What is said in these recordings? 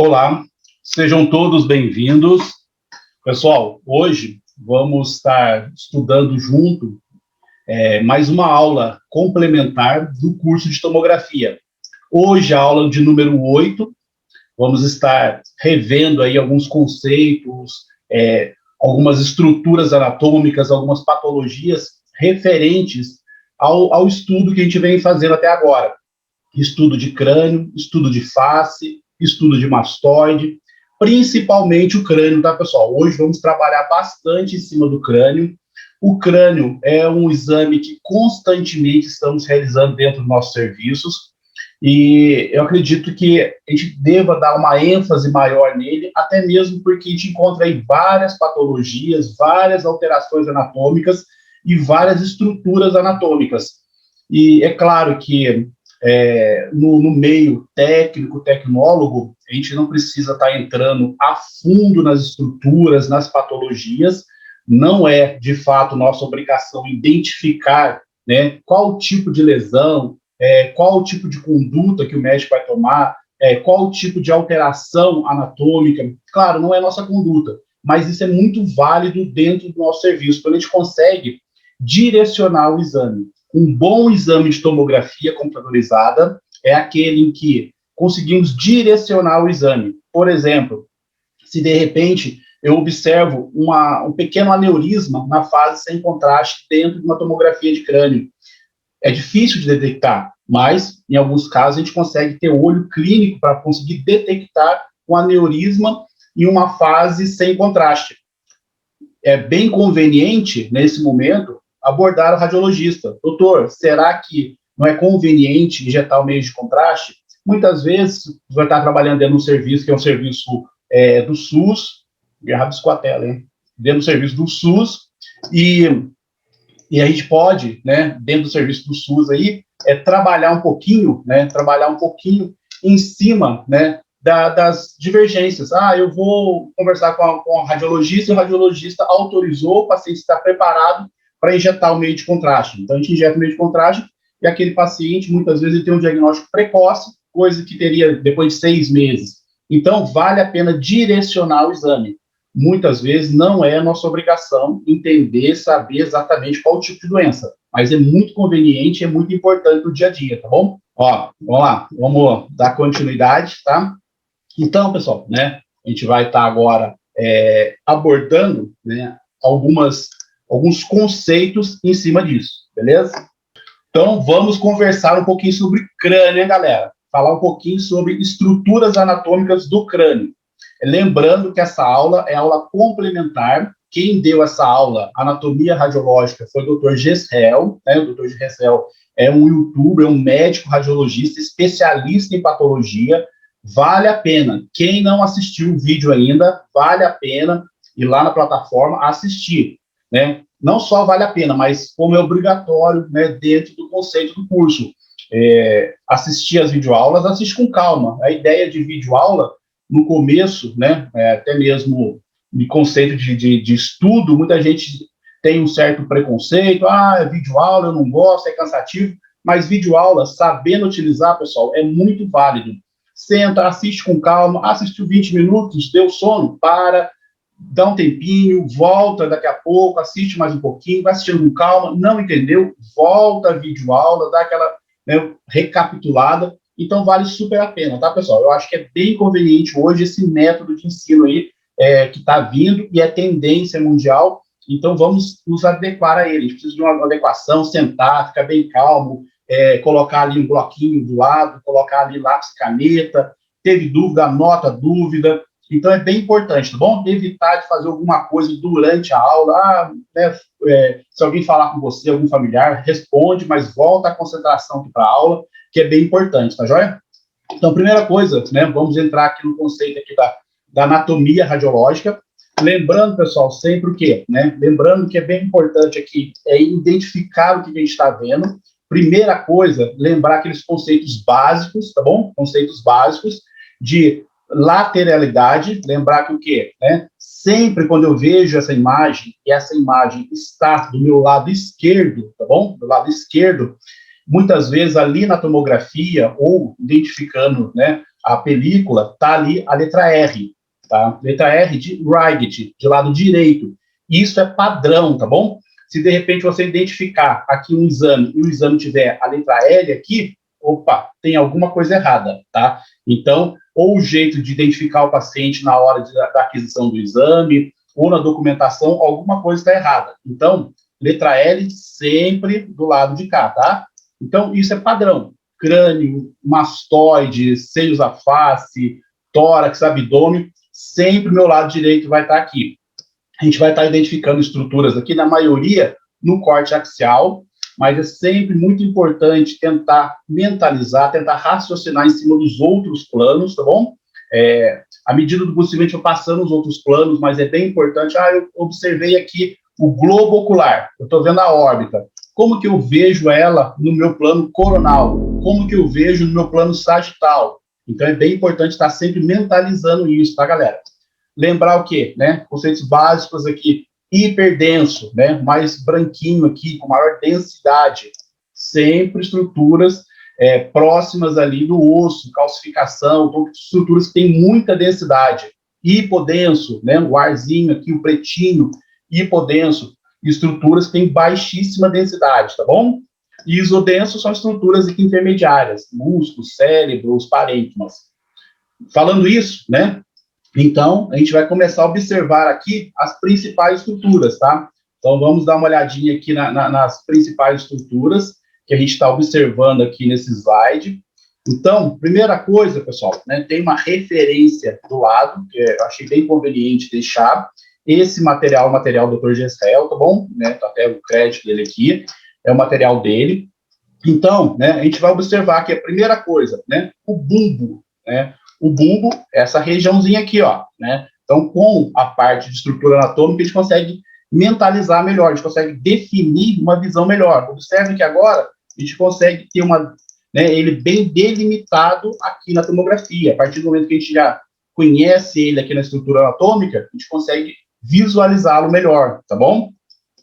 Olá, sejam todos bem-vindos. Pessoal, hoje vamos estar estudando junto mais uma aula complementar do curso de tomografia. Hoje, a aula de número 8, vamos estar revendo aí alguns conceitos, algumas estruturas anatômicas, algumas patologias referentes ao estudo que a gente vem fazendo até agora. Estudo de crânio, estudo de face, estudo de mastoide, principalmente o crânio, tá, pessoal? Hoje vamos trabalhar bastante em cima do crânio. O crânio é um exame que constantemente estamos realizando dentro dos nossos serviços, e eu acredito que a gente deva dar uma ênfase maior nele, até mesmo porque a gente encontra aí várias patologias, várias alterações anatômicas e várias estruturas anatômicas. E é claro que no meio técnico, tecnólogo, a gente não precisa estar entrando a fundo nas estruturas, nas patologias. Não é, de fato, nossa obrigação identificar, né, qual o tipo de lesão, qual o tipo de conduta que o médico vai tomar, qual o tipo de alteração anatômica. Claro, não é nossa conduta, mas isso é muito válido dentro do nosso serviço, quando a gente consegue direcionar o exame. Um bom exame de tomografia computadorizada é aquele em que conseguimos direcionar o exame. Por exemplo, se de repente eu observo um pequeno aneurisma na fase sem contraste dentro de uma tomografia de crânio, é difícil de detectar, mas em alguns casos a gente consegue ter olho clínico para conseguir detectar um aneurisma em uma fase sem contraste. É bem conveniente, nesse momento, abordar o radiologista. Doutor, será que não é conveniente injetar o meio de contraste? Muitas vezes, você vai estar trabalhando dentro de um serviço que é um serviço do SUS, rabiscou a tela, hein? Dentro do serviço do SUS, e a gente pode, né, dentro do serviço do SUS aí, trabalhar um pouquinho em cima, né, das divergências. Eu vou conversar com a radiologista, e o radiologista autorizou, o paciente está preparado para injetar o meio de contraste. Então, a gente injeta o meio de contraste e aquele paciente, muitas vezes, ele tem um diagnóstico precoce, coisa que teria depois de 6 meses. Então, vale a pena direcionar o exame. Muitas vezes, não é nossa obrigação entender, saber exatamente qual o tipo de doença, mas é muito conveniente, é muito importante no dia a dia, tá bom? Ó, vamos lá, vamos dar continuidade, tá? Então, pessoal, né, a gente vai estar agora abordando, né, alguns conceitos em cima disso, beleza? Então, vamos conversar um pouquinho sobre crânio, hein, galera? Falar um pouquinho sobre estruturas anatômicas do crânio. Lembrando que essa aula é aula complementar. Quem deu essa aula, anatomia radiológica, foi o Dr. Gessel, né? O Dr. Gessel é um youtuber, um médico radiologista, especialista em patologia. Vale a pena. Quem não assistiu o vídeo ainda, vale a pena ir lá na plataforma assistir, né? Não só vale a pena, mas como é obrigatório, né, dentro do conceito do curso. Assistir as videoaulas, assiste com calma. A ideia de videoaula, no começo, né, até mesmo de conceito de estudo, muita gente tem um certo preconceito, videoaula, eu não gosto, é cansativo, mas videoaula, sabendo utilizar, pessoal, é muito válido. Senta, assiste com calma, assistiu 20 minutos, deu sono, para, dá um tempinho, volta daqui a pouco, assiste mais um pouquinho, vai assistindo com calma, não entendeu, volta a videoaula, dá aquela, né, recapitulada. Então, vale super a pena, tá, pessoal? Eu acho que é bem conveniente hoje esse método de ensino aí que está vindo e é tendência mundial, então vamos nos adequar a ele. A gente precisa de uma adequação, sentar, ficar bem calmo, colocar ali um bloquinho do lado, colocar ali lápis e caneta, teve dúvida, anota a dúvida. Então, é bem importante, tá bom? Evitar de fazer alguma coisa durante a aula. Né, se alguém falar com você, algum familiar, responde, mas volta a concentração aqui para a aula, que é bem importante, tá joia? Então, primeira coisa, né, vamos entrar aqui no conceito aqui da anatomia radiológica. Lembrando, pessoal, sempre o quê? Né? Lembrando que é bem importante aqui identificar o que a gente está vendo. Primeira coisa, lembrar aqueles conceitos básicos, tá bom? Conceitos básicos de lateralidade, lembrar que o quê? Né? Sempre quando eu vejo essa imagem, e essa imagem está do meu lado esquerdo, tá bom? Do lado esquerdo, muitas vezes ali na tomografia, ou identificando, né, a película, tá ali a letra R, tá? Letra R de right, de lado direito. Isso é padrão, tá bom? Se de repente você identificar aqui um exame e o exame tiver a letra L aqui, opa, tem alguma coisa errada, tá? Então, ou o jeito de identificar o paciente na hora da aquisição do exame, ou na documentação, alguma coisa está errada. Então, letra L sempre do lado de cá, tá? Então, isso é padrão. Crânio, mastoide, seios da face, tórax, abdômen, sempre meu lado direito vai estar aqui. A gente vai estar identificando estruturas aqui, na maioria, no corte axial, mas é sempre muito importante tentar mentalizar, tentar raciocinar em cima dos outros planos, tá bom? À medida do possível, a gente vai passando os outros planos, mas é bem importante. Eu observei aqui o globo ocular, eu estou vendo a órbita. Como que eu vejo ela no meu plano coronal? Como que eu vejo no meu plano sagital? Então, é bem importante estar sempre mentalizando isso, tá, galera? Lembrar o quê? Né? Conceitos básicos aqui, hiperdenso, né? Mais branquinho aqui, com maior densidade. Sempre estruturas próximas ali do osso, calcificação, então, estruturas que têm muita densidade. Hipodenso, né? O arzinho aqui, o pretinho, hipodenso, estruturas que têm baixíssima densidade, tá bom? E isodenso são estruturas aqui intermediárias, músculos, cérebro, os parênquimas. Falando isso, né? Então, a gente vai começar a observar aqui as principais estruturas, tá? Então, vamos dar uma olhadinha aqui nas principais estruturas que a gente está observando aqui nesse slide. Então, primeira coisa, pessoal, né, tem uma referência do lado, que eu achei bem conveniente deixar. Esse material, o material do Dr. Gessel, tá bom? Né, tá até o crédito dele aqui, é o material dele. Então, né, a gente vai observar que a primeira coisa, né, o bumbo, né? O bumbo, essa regiãozinha aqui, ó, né? Então, com a parte de estrutura anatômica, a gente consegue mentalizar melhor, a gente consegue definir uma visão melhor. Observe que agora a gente consegue ter ele bem delimitado aqui na tomografia. A partir do momento que a gente já conhece ele aqui na estrutura anatômica, a gente consegue visualizá-lo melhor, tá bom?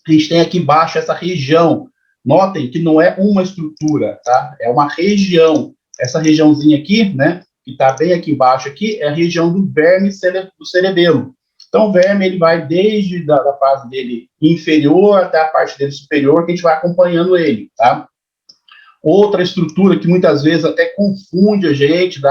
A gente tem aqui embaixo essa região. Notem que não é uma estrutura, tá? É uma região. Essa regiãozinha aqui, né? Que está bem aqui embaixo aqui, é a região do verme do cerebelo. Então, o verme, ele vai desde da fase dele inferior até a parte dele superior, que a gente vai acompanhando ele, tá? Outra estrutura que muitas vezes até confunde a gente,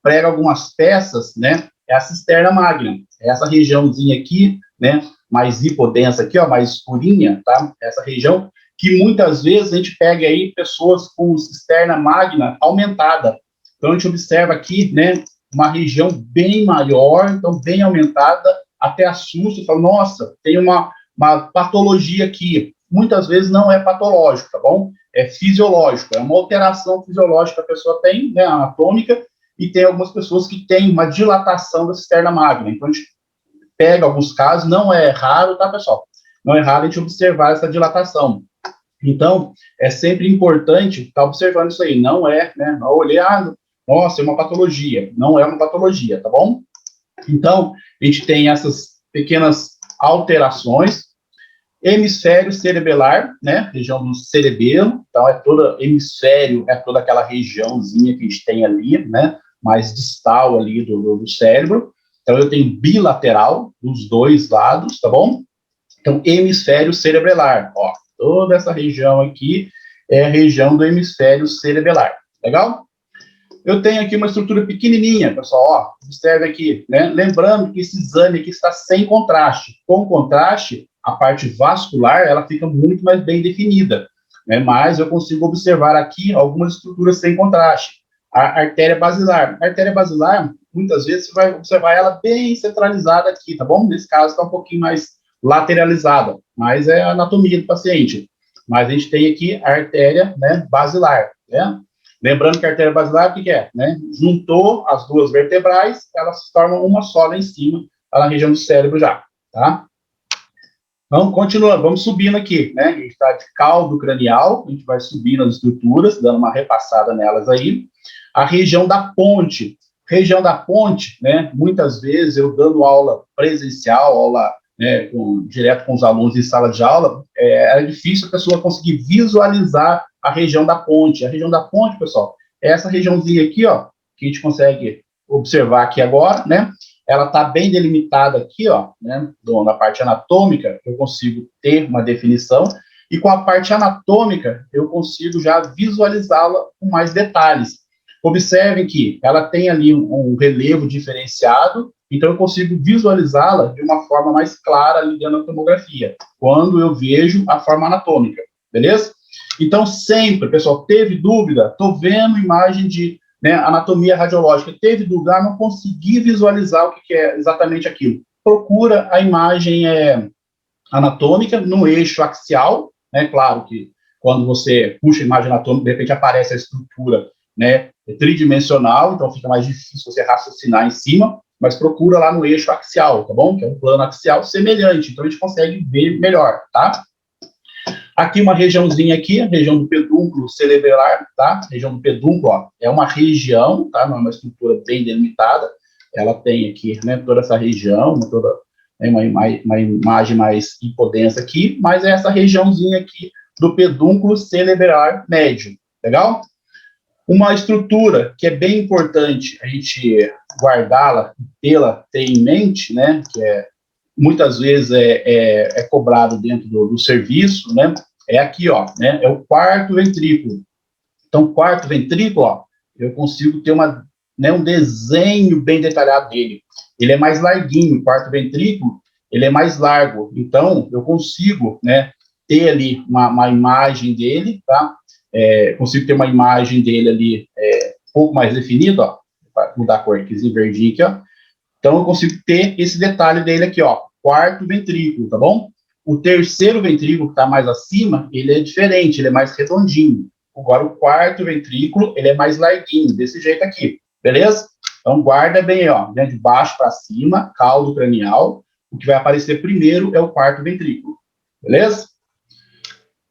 prega algumas peças, né? É a cisterna magna. É essa regiãozinha aqui, né? Mais hipodensa aqui, ó, mais escurinha, tá? Essa região que muitas vezes a gente pega aí pessoas com cisterna magna aumentada. Então, a gente observa aqui, né, uma região bem maior, então, bem aumentada, até assusta e fala, nossa, tem uma patologia aqui. Muitas vezes não é patológico, tá bom? É fisiológico, é uma alteração fisiológica que a pessoa tem, né, anatômica, e tem algumas pessoas que têm uma dilatação da cisterna magna. Então, a gente pega alguns casos, não é raro, tá, pessoal? Não é raro a gente observar essa dilatação. Então, é sempre importante estar observando isso aí. Não é, né, não olhar, nossa, é uma patologia. Não é uma patologia, tá bom? Então, a gente tem essas pequenas alterações. Hemisfério cerebelar, né, região do cerebelo. Então, hemisfério é toda aquela regiãozinha que a gente tem ali, né, mais distal ali do cérebro. Então, eu tenho bilateral dos dois lados, tá bom? Então, hemisfério cerebelar, ó, toda essa região aqui é a região do hemisfério cerebelar, legal? Eu tenho aqui uma estrutura pequenininha, pessoal, ó, observe aqui, né? Lembrando que esse exame aqui está sem contraste. Com contraste, a parte vascular, ela fica muito mais bem definida, né? Mas eu consigo observar aqui algumas estruturas sem contraste. A artéria basilar. A artéria basilar, muitas vezes, você vai observar ela bem centralizada aqui, tá bom? Nesse caso, está um pouquinho mais lateralizada, mas é a anatomia do paciente. Mas a gente tem aqui a artéria, né, basilar, né? Lembrando que a artéria basilar, o que é? Né? Juntou as duas vertebrais, elas se tornam uma só lá em cima, lá na região do cérebro já, tá? Então, continuando, vamos subindo aqui, né? A gente está de caldo cranial, a gente vai subindo as estruturas, dando uma repassada nelas aí. A região da ponte. Região da ponte, né? Muitas vezes eu dando aula presencial, aula, né, direto com os alunos em sala de aula, é difícil a pessoa conseguir visualizar a região da ponte. A região da ponte, pessoal, é essa regiãozinha aqui, ó, que a gente consegue observar aqui agora, né? Ela está bem delimitada aqui, ó, né? Na parte anatômica, eu consigo ter uma definição, e com a parte anatômica, eu consigo já visualizá-la com mais detalhes. Observem que ela tem ali um relevo diferenciado, então eu consigo visualizá-la de uma forma mais clara ali dentro da tomografia, quando eu vejo a forma anatômica, beleza? Então, sempre, pessoal, teve dúvida? Estou vendo imagem de, né, anatomia radiológica, teve dúvida? Não consegui visualizar o que é exatamente aquilo. Procura a imagem anatômica no eixo axial, né? Claro que quando você puxa a imagem anatômica, de repente aparece a estrutura, né, tridimensional, então fica mais difícil você raciocinar em cima, mas procura lá no eixo axial, tá bom? Que é um plano axial semelhante, então a gente consegue ver melhor, tá? Aqui uma regiãozinha aqui, a região do pedúnculo cerebelar, tá? A região do pedúnculo, ó, é uma região, tá? Não é uma estrutura bem delimitada, ela tem aqui, né, toda essa região, toda uma imagem mais hipodensa aqui, mas é essa regiãozinha aqui do pedúnculo cerebelar médio, legal? Uma estrutura que é bem importante a gente guardá-la, ter em mente, né, que muitas vezes é cobrado dentro do serviço, né, é aqui, ó, né, é o quarto ventrículo. Então, quarto ventrículo, ó, eu consigo ter um desenho bem detalhado dele. Ele é mais larguinho, o quarto ventrículo, ele é mais largo. Então, eu consigo, né, ter ali uma imagem dele, tá? Consigo ter uma imagem dele ali um pouco mais definida, ó. Vou mudar a cor aqui, verdinho aqui, ó. Então, eu consigo ter esse detalhe dele aqui, ó, quarto ventrículo, tá bom? O terceiro ventrículo, que está mais acima, ele é diferente, ele é mais redondinho. Agora, o quarto ventrículo, ele é mais larguinho, desse jeito aqui, beleza? Então, guarda bem, ó, né, de baixo para cima, caldo cranial. O que vai aparecer primeiro é o quarto ventrículo, beleza?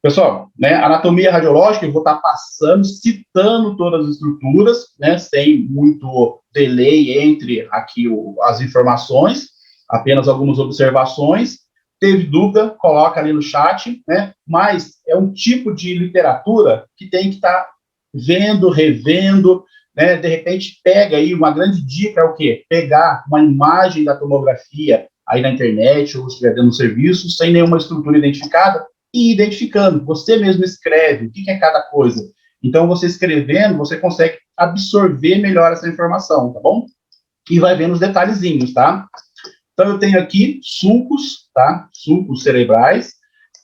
Pessoal, né, anatomia radiológica, eu vou estar passando, citando todas as estruturas, né, sem muito delay entre aqui as informações, apenas algumas observações. Teve dúvida, coloca ali no chat, né, mas é um tipo de literatura que tem que estar vendo, revendo, né, de repente pega aí, uma grande dica é o quê? Pegar uma imagem da tomografia aí na internet, ou se estiver dando serviço, sem nenhuma estrutura identificada, e identificando. Você mesmo escreve o que é cada coisa. Então, você escrevendo, você consegue absorver melhor essa informação, tá bom? E vai vendo os detalhezinhos, tá? Então, eu tenho aqui sulcos, tá? Sulcos cerebrais.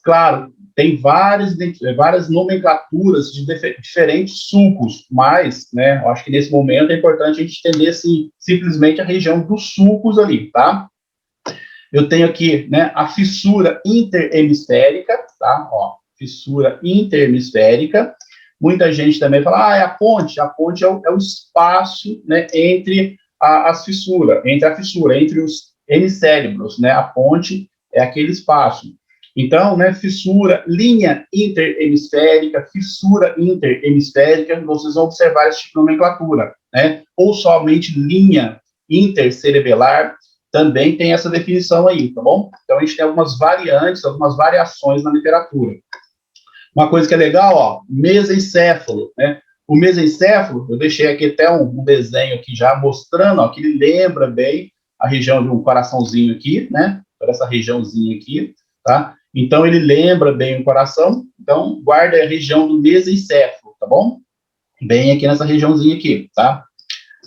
Claro, tem várias nomenclaturas de diferentes sulcos, mas, né, eu acho que nesse momento é importante a gente entender simplesmente a região dos sulcos ali, tá? Eu tenho aqui, né, a fissura interhemisférica, tá? Ó, fissura interhemisférica. Muita gente também fala, é a ponte. A ponte é o espaço, né, entre a fissura, entre os hemicérebros, né? A ponte é aquele espaço. Então, né, linha interhemisférica, fissura interhemisférica, vocês vão observar esse tipo de nomenclatura, né? Ou somente linha intercerebelar, também tem essa definição aí, tá bom? Então, a gente tem algumas variantes, algumas variações na literatura. Uma coisa que é legal, ó, mesencéfalo, né? O mesencéfalo, eu deixei aqui até um desenho aqui já mostrando, ó, que ele lembra bem a região de um coraçãozinho aqui, né? Toda essa regiãozinha aqui, tá? Então, ele lembra bem o coração, então, guarda a região do mesencéfalo, tá bom? Bem aqui nessa regiãozinha aqui, tá?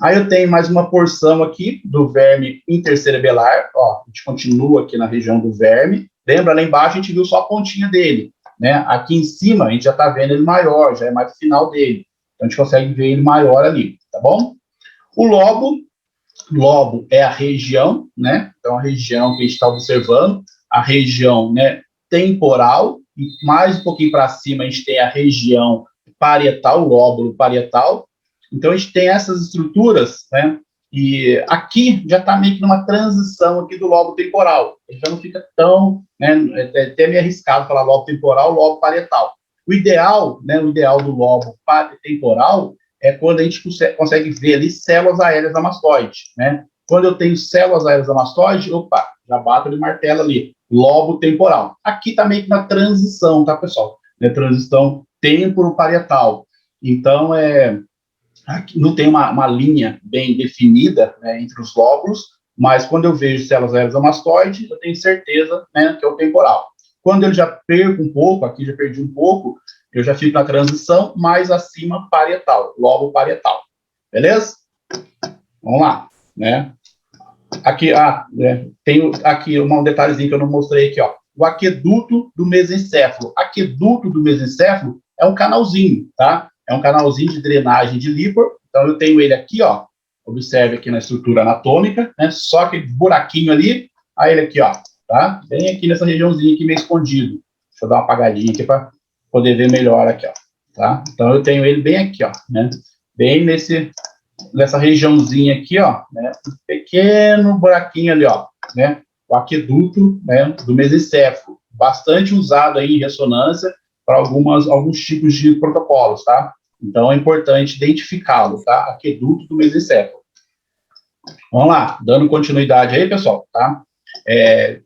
Aí eu tenho mais uma porção aqui do verme intercerebelar, ó, a gente continua aqui na região do verme. Lembra, lá embaixo a gente viu só a pontinha dele, né? Aqui em cima a gente já está vendo ele maior, já é mais o final dele. Então a gente consegue ver ele maior ali, tá bom? O lobo é a região, né? Então a região que a gente está observando, a região, né, temporal, e mais um pouquinho para cima a gente tem a região parietal, o lóbulo parietal. Então, a gente tem essas estruturas, né? E aqui já está meio que numa transição aqui do lobo temporal. Ele já não fica tão, né? É até meio arriscado falar lobo temporal, lobo parietal. O ideal, né? O ideal do lobo temporal é quando a gente consegue ver ali células aéreas da mastoide, né? Quando eu tenho células aéreas da mastoide, opa, já bato de martelo ali, lobo temporal. Aqui está meio que na transição, tá, pessoal? Transição temporo-parietal. Então, Aqui não tem uma linha bem definida, né, entre os lóbulos, mas quando eu vejo células aéreas da mastoide, eu tenho certeza, né, que é o temporal. Quando eu já perco um pouco, aqui já perdi um pouco, eu já fico na transição mais acima parietal, lobo parietal. Beleza? Vamos lá, né? Aqui, tem aqui um detalhezinho que eu não mostrei aqui, ó. O aqueduto do mesencéfalo. Aqueduto do mesencéfalo é um canalzinho, tá? É um canalzinho de drenagem de líquor. Então, eu tenho ele aqui, ó. Observe aqui na estrutura anatômica, né? Só aquele buraquinho ali. Aí ele aqui, ó, tá? Bem aqui nessa regiãozinha aqui meio escondido. Deixa eu dar uma apagadinha aqui para poder ver melhor aqui, ó. Tá? Então, eu tenho ele bem aqui, ó, né? Bem nessa regiãozinha aqui, ó, né, um pequeno buraquinho ali, ó, né, o aqueduto, né, do mesencéfalo, bastante usado aí em ressonância para alguns tipos de protocolos, tá? Então é importante identificá-lo, tá? Aqueduto do mesencéfalo. Vamos lá, dando continuidade aí, pessoal, tá?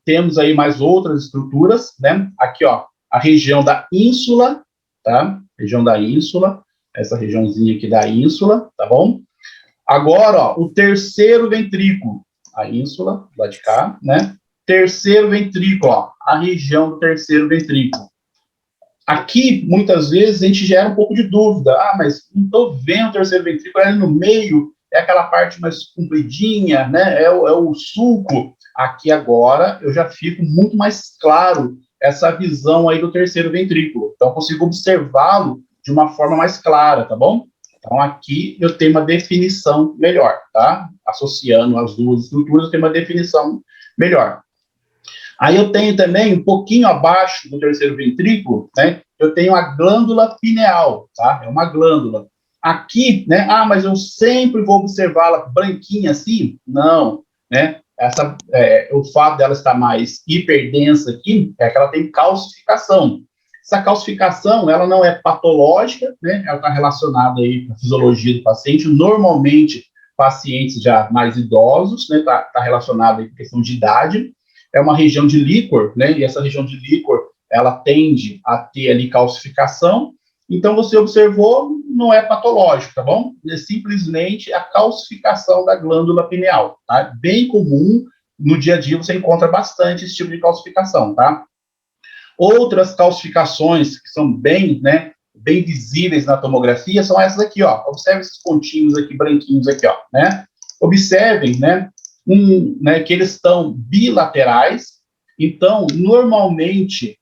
Temos aí mais outras estruturas, né? Aqui, ó, a região da ínsula, tá? Região da ínsula, essa regiãozinha aqui da ínsula, tá bom? Agora, ó, o terceiro ventrículo, a ínsula, lá de cá, né? Terceiro ventrículo, ó, a região do terceiro ventrículo. Aqui, muitas vezes, a gente gera um pouco de dúvida. Ah, mas não estou vendo o terceiro ventrículo, é ali no meio, é aquela parte mais compridinha, né? É o sulco. Aqui agora, eu já fico muito mais claro essa visão aí do terceiro ventrículo. Então, eu consigo observá-lo de uma forma mais clara, tá bom? Então, aqui eu tenho uma definição melhor, tá? Associando as duas estruturas, eu tenho uma definição melhor. Aí eu tenho também, um pouquinho abaixo do terceiro ventrículo, né? Eu tenho a glândula pineal, tá? É uma glândula. Aqui, né? Ah, mas eu sempre vou observá-la branquinha assim? Não, né? O fato dela estar mais hiperdensa aqui é que ela tem calcificação. Essa calcificação, ela não é patológica, né? Ela está relacionada aí com a fisiologia do paciente. Normalmente, pacientes já mais idosos, né? Tá relacionado aí com questão de idade. É uma região de líquor, né? E essa região de líquor, ela tende a ter ali calcificação. Então, você observou, não é patológico, tá bom? É simplesmente a calcificação da glândula pineal, tá? Bem comum, no dia a dia você encontra bastante esse tipo de calcificação, tá? Outras calcificações que são bem, né, bem visíveis na tomografia são essas aqui, ó. Observe esses pontinhos aqui, branquinhos aqui, ó, né? Observem, né, que eles estão bilaterais. Então, normalmente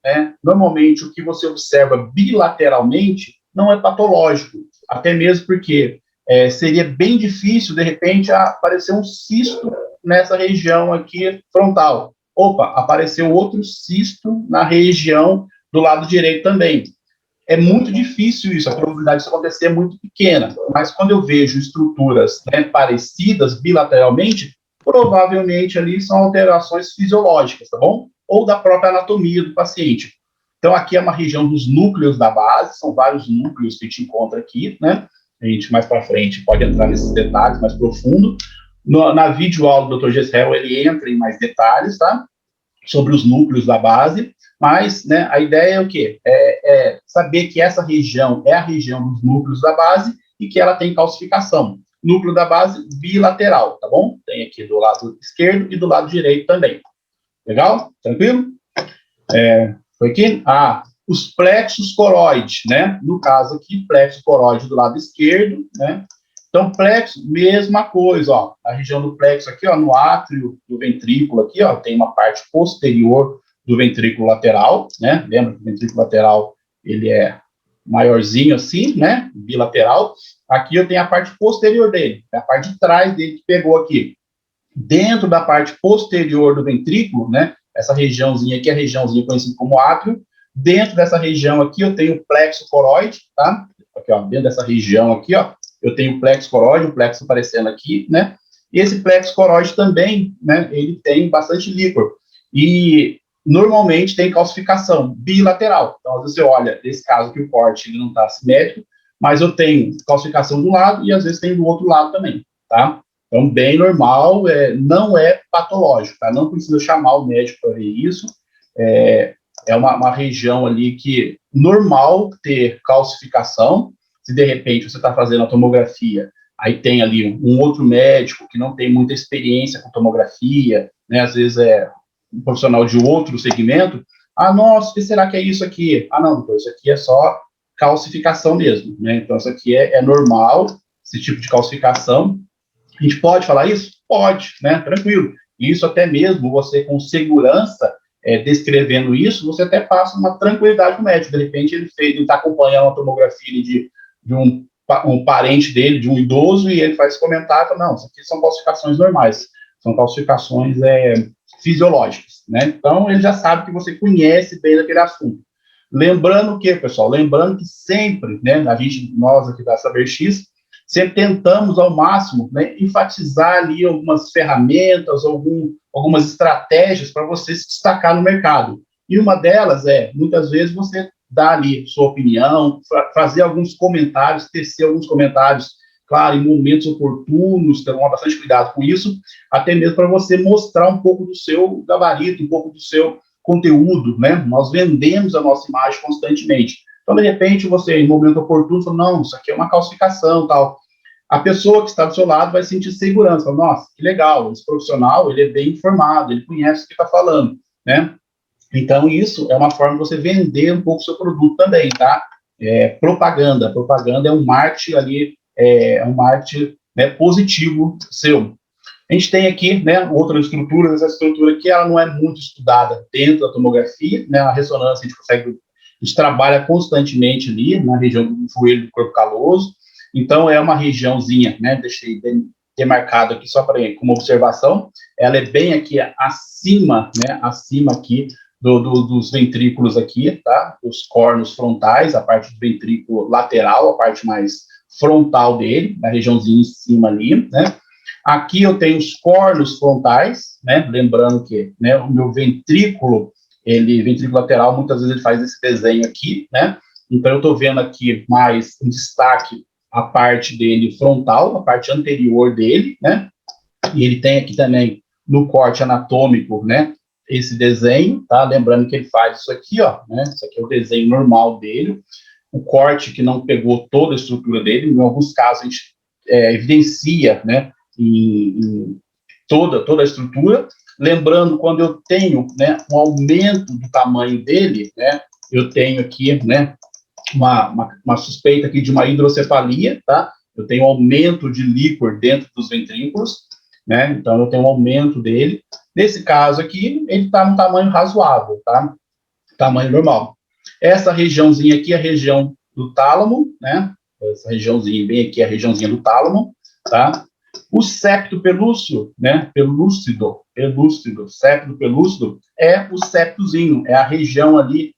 o que você observa bilateralmente não é patológico, até mesmo porque seria bem difícil, de repente, aparecer um cisto nessa região aqui frontal. Opa, apareceu outro cisto na região do lado direito também. É muito difícil isso, a probabilidade disso acontecer é muito pequena, mas quando eu vejo estruturas, né, parecidas bilateralmente, provavelmente ali são alterações fisiológicas, tá bom? Ou da própria anatomia do paciente. Então, aqui é uma região dos núcleos da base, são vários núcleos que a gente encontra aqui, né? A gente mais para frente pode entrar nesses detalhes mais profundo. Na videoaula do Dr. Gessel, ele entra em mais detalhes, tá? Sobre os núcleos da base, mas, né, a ideia é o quê? É saber que essa região é a região dos núcleos da base e que ela tem calcificação. Núcleo da base bilateral, tá bom? Tem aqui do lado esquerdo e do lado direito também. Legal? Tranquilo? Foi aqui? Os plexos coroides, né? No caso aqui, plexo coroide do lado esquerdo, né? Então, plexo, mesma coisa, ó. A região do plexo aqui, ó, no átrio do ventrículo aqui, ó, tem uma parte posterior do ventrículo lateral, né? Lembra que o ventrículo lateral, ele é maiorzinho assim, né? Bilateral. Aqui eu tenho a parte posterior dele, a parte de trás dele que pegou aqui. Dentro da parte posterior do ventrículo, né? Essa regiãozinha aqui é a regiãozinha conhecida como átrio. Dentro dessa região aqui eu tenho o plexo coroide, tá? Aqui, ó, dentro dessa região aqui, ó, eu tenho o plexo coroide, o plexo aparecendo aqui, né? E esse plexo coroide também, né? Ele tem bastante líquor. E normalmente tem calcificação bilateral. Então, às vezes você olha, nesse caso aqui o corte ele não está simétrico, mas eu tenho calcificação de um lado e às vezes tem do outro lado também, tá? Então, bem normal, não é patológico, tá? Não precisa chamar o médico para ver isso. É uma região ali que normal ter calcificação. Se de repente você está fazendo a tomografia, aí tem ali um outro médico que não tem muita experiência com tomografia, né? Às vezes é um profissional de outro segmento. Ah, nossa, o que será que é isso aqui? Ah, não, doutor, isso aqui é só calcificação mesmo, né? Então, isso aqui é normal, esse tipo de calcificação. A gente pode falar isso? Pode, né? Tranquilo. Isso até mesmo você com segurança, descrevendo isso, você até passa uma tranquilidade para o médico. De repente ele está acompanhando a tomografia de um parente dele, de um idoso, e ele faz esse comentário, fala, não, isso aqui são calcificações normais, são calcificações fisiológicas, né? Então ele já sabe que você conhece bem daquele assunto. Lembrando o quê, pessoal? Lembrando que sempre, né, nós aqui da SaberX, sempre tentamos ao máximo, né, enfatizar ali algumas ferramentas, algumas estratégias para você se destacar no mercado. E uma delas muitas vezes, você dar ali sua opinião, fazer alguns comentários, tecer alguns comentários, claro, em momentos oportunos, tomar bastante cuidado com isso, até mesmo para você mostrar um pouco do seu gabarito, um pouco do seu conteúdo, né? Nós vendemos a nossa imagem constantemente. Então, de repente, você, em momento oportuno, fala, não, isso aqui é uma calcificação, tal. A pessoa que está do seu lado vai sentir segurança, fala, nossa, que legal, esse profissional, ele é bem informado, ele conhece o que está falando, né? Então, isso é uma forma de você vender um pouco o seu produto também, tá? Propaganda é um marketing ali, um marketing, né, positivo seu. A gente tem aqui, né, outra estrutura, essa estrutura aqui, ela não é muito estudada dentro da tomografia, né, a ressonância a gente trabalha constantemente ali, na região do joelho do corpo caloso, então é uma regiãozinha, né, deixei demarcado aqui só para como observação, ela é bem aqui acima, né, acima aqui dos ventrículos aqui, tá, os cornos frontais, a parte do ventrículo lateral, a parte mais frontal dele, na regiãozinha em cima ali, né. Aqui eu tenho os cornos frontais, né? Lembrando que, né, o meu ventrículo lateral, muitas vezes ele faz esse desenho aqui, né? Então eu estou vendo aqui mais em destaque a parte dele frontal, a parte anterior dele, né? E ele tem aqui também no corte anatômico, né? Esse desenho, tá? Lembrando que ele faz isso aqui, ó, né? Isso aqui é o desenho normal dele. O corte que não pegou toda a estrutura dele, em alguns casos a gente evidencia, né? Em toda a estrutura. Lembrando, quando eu tenho, né, um aumento do tamanho dele, né, eu tenho aqui, né, uma suspeita aqui de uma hidrocefalia, tá? Eu tenho aumento de líquor dentro dos ventrículos, né? Então eu tenho um aumento dele. Nesse caso aqui, ele está no tamanho razoável, tá? Tamanho normal. Essa regiãozinha aqui é a região do tálamo, né? Essa regiãozinha bem aqui é a regiãozinha do tálamo, tá? O septo pelúcido, né? Pelúcido, septo pelúcido é o septozinho, é a região ali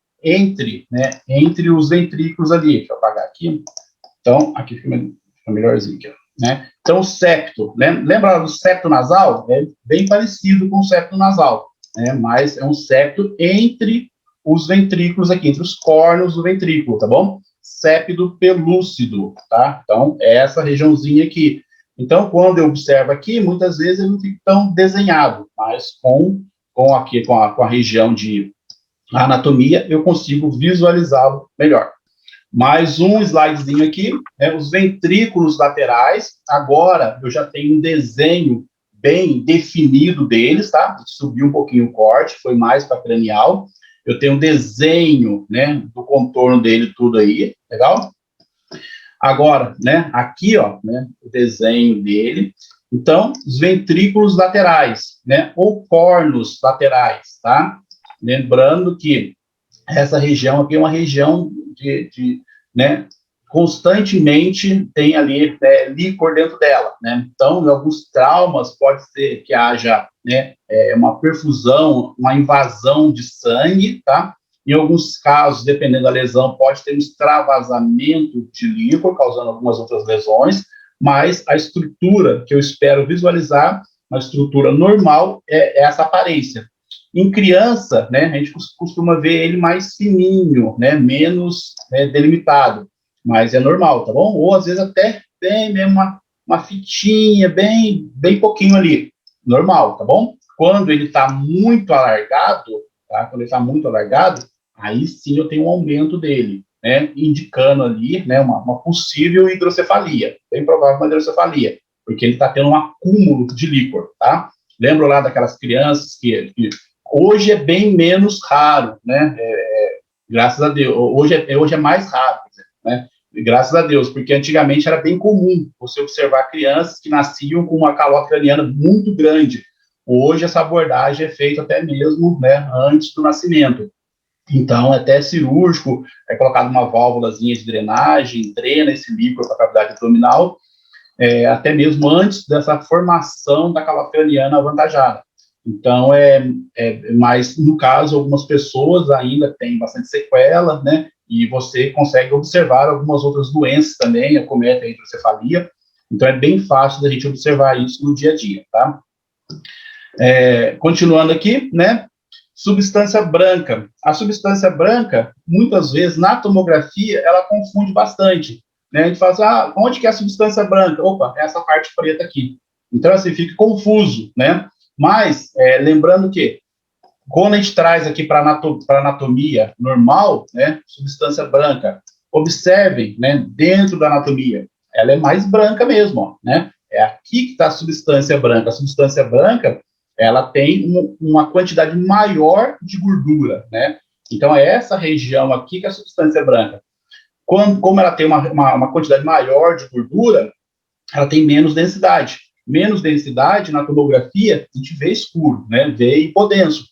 né? Entre os ventrículos ali. Deixa eu apagar aqui. Então, aqui fica melhorzinho aqui, né? Então, o septo, né? Lembra do septo nasal? É bem parecido com o septo nasal, né? Mas é um septo entre os ventrículos aqui, entre os cornos do ventrículo, tá bom? Septo pelúcido, tá? Então, é essa regiãozinha aqui. Então, quando eu observo aqui, muitas vezes ele não fica tão desenhado, mas com a região de anatomia, eu consigo visualizá-lo melhor. Mais um slidezinho aqui, né, os ventrículos laterais. Agora eu já tenho um desenho bem definido deles, tá? Subiu um pouquinho o corte, foi mais para cranial. Eu tenho um desenho, né, do contorno dele tudo aí, legal? Agora, né, aqui, ó, né, o desenho dele. Então, os ventrículos laterais, né, ou cornos laterais, tá? Lembrando que essa região aqui é uma região né, constantemente tem ali líquor dentro dela, né? Então, em alguns traumas pode ser que haja, né, uma perfusão, uma invasão de sangue, tá? Em alguns casos, dependendo da lesão, pode ter um extravasamento de líquor, causando algumas outras lesões, mas a estrutura que eu espero visualizar, uma estrutura normal, é essa aparência. Em criança, né, a gente costuma ver ele mais fininho, né, menos delimitado, mas é normal, tá bom? Ou às vezes até bem mesmo uma fitinha, bem pouquinho ali, normal, tá bom? Quando ele está muito alargado, tá? Quando ele está muito alargado, aí sim eu tenho um aumento dele. né, indicando ali, né, uma possível hidrocefalia, bem provável uma hidrocefalia, porque ele está tendo um acúmulo de líquor, tá? Lembro lá daquelas crianças que hoje é bem menos raro, né? Graças a Deus. Hoje é mais raro, né? Graças a Deus, porque antigamente era bem comum você observar crianças que nasciam com uma calota craniana muito grande. Hoje essa abordagem é feita até mesmo, né, antes do nascimento. Então, até cirúrgico, é colocado uma válvulazinha de drenagem, drena esse líquido para a cavidade abdominal, até mesmo antes dessa formação da calota craniana avantajada. Então, mas no caso, algumas pessoas ainda têm bastante sequela, né? E você consegue observar algumas outras doenças também, acometem a hidrocefalia. Então, é bem fácil da gente observar isso no dia a dia, tá? Continuando aqui, né? Substância branca. A substância branca, muitas vezes, na tomografia, ela confunde bastante. Né? A gente fala assim, onde que é a substância branca? Opa, é essa parte preta aqui. Então, assim, fica confuso, né? Mas, lembrando que, quando a gente traz aqui para anatomia normal, né, substância branca, observem, né, dentro da anatomia, ela é mais branca mesmo, ó, né? É aqui que está a substância branca. A substância branca, ela tem uma quantidade maior de gordura, né? Então, é essa região aqui que é a substância branca. Como ela tem uma quantidade maior de gordura, ela tem menos densidade. Menos densidade, na tomografia, a gente vê escuro, né? Vê hipodenso.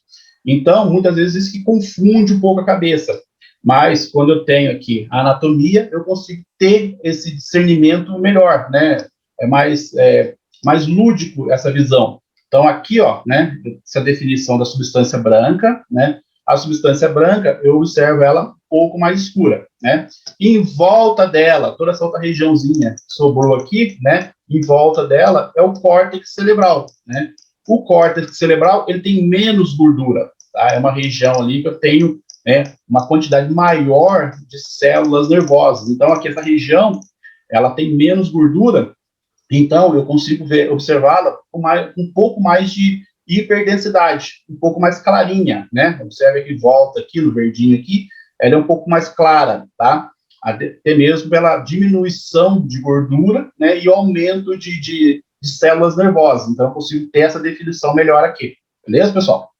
Então, muitas vezes isso que confunde um pouco a cabeça. Mas, quando eu tenho aqui a anatomia, eu consigo ter esse discernimento melhor, né? É mais lúdico essa visão. Então, aqui, ó, né? Essa definição da substância branca, né? A substância branca, eu observo ela um pouco mais escura, né? E em volta dela, toda essa outra regiãozinha que sobrou aqui, né? Em volta dela é o córtex cerebral, né? O córtex cerebral, ele tem menos gordura, tá? É uma região ali que eu tenho, né, uma quantidade maior de células nervosas. Então, aqui essa região, ela tem menos gordura, então eu consigo observá-la com um pouco mais de hiperdensidade, um pouco mais clarinha, né? Observe que volta aqui no verdinho aqui, ela é um pouco mais clara, tá? Até mesmo pela diminuição de gordura, né, e aumento de células nervosas. Então, eu consigo ter essa definição melhor aqui. Beleza, pessoal?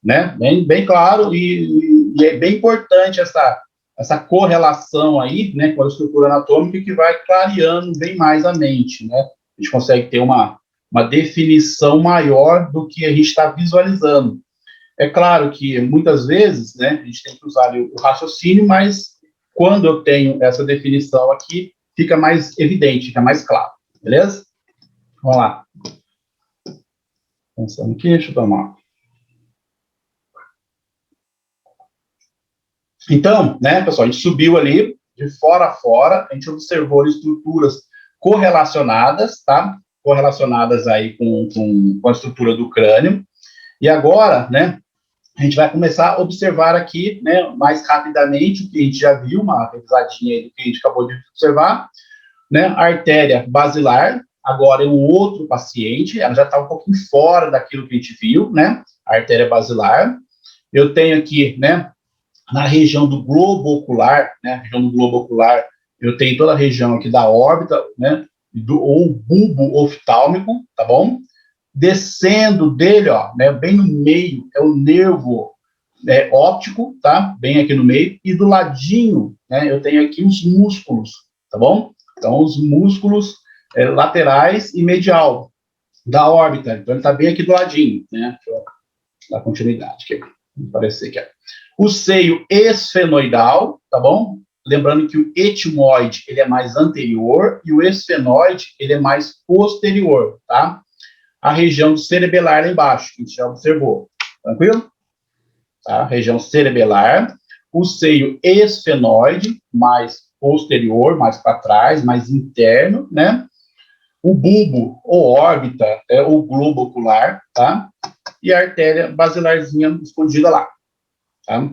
Né? Bem claro e é bem importante essa correlação aí, né, com a estrutura anatômica que vai clareando bem mais a mente, né? A gente consegue ter uma definição maior do que a gente está visualizando. É claro que, muitas vezes, né, a gente tem que usar o raciocínio, mas quando eu tenho essa definição aqui, fica mais evidente, fica mais claro. Beleza? Vamos lá. Pensando aqui, deixa eu tomar. Então, né, pessoal, a gente subiu ali, de fora a fora, a gente observou estruturas correlacionadas, tá? Correlacionadas aí com a estrutura do crânio. E agora, né, a gente vai começar a observar aqui, né, mais rapidamente o que a gente já viu, uma revisadinha do que a gente acabou de observar, né, a artéria basilar, agora é um outro paciente, ela já está um pouquinho fora daquilo que a gente viu, né, a artéria basilar. Eu tenho aqui, né, na região do globo ocular, né, a região do globo ocular, eu tenho toda a região aqui da órbita, né, ou bulbo oftálmico, tá bom? Descendo dele, ó, né, bem no meio, é o nervo óptico, tá? Bem aqui no meio, e do ladinho, né, eu tenho aqui os músculos, tá bom? Então, os músculos laterais e medial da órbita, então ele tá bem aqui do ladinho, né? Deixa eu dar continuidade aqui, vou aparecer aqui. O seio esfenoidal, tá bom? Lembrando que o etimoide, ele é mais anterior, e o esfenoide, ele é mais posterior, tá? A região cerebelar lá embaixo, que a gente já observou. Tranquilo? Tá? Região cerebelar. O seio esfenoide, mais posterior, mais para trás, mais interno, né? O bulbo, ou órbita, o globo ocular, tá? E a artéria basilarzinha escondida lá, tá?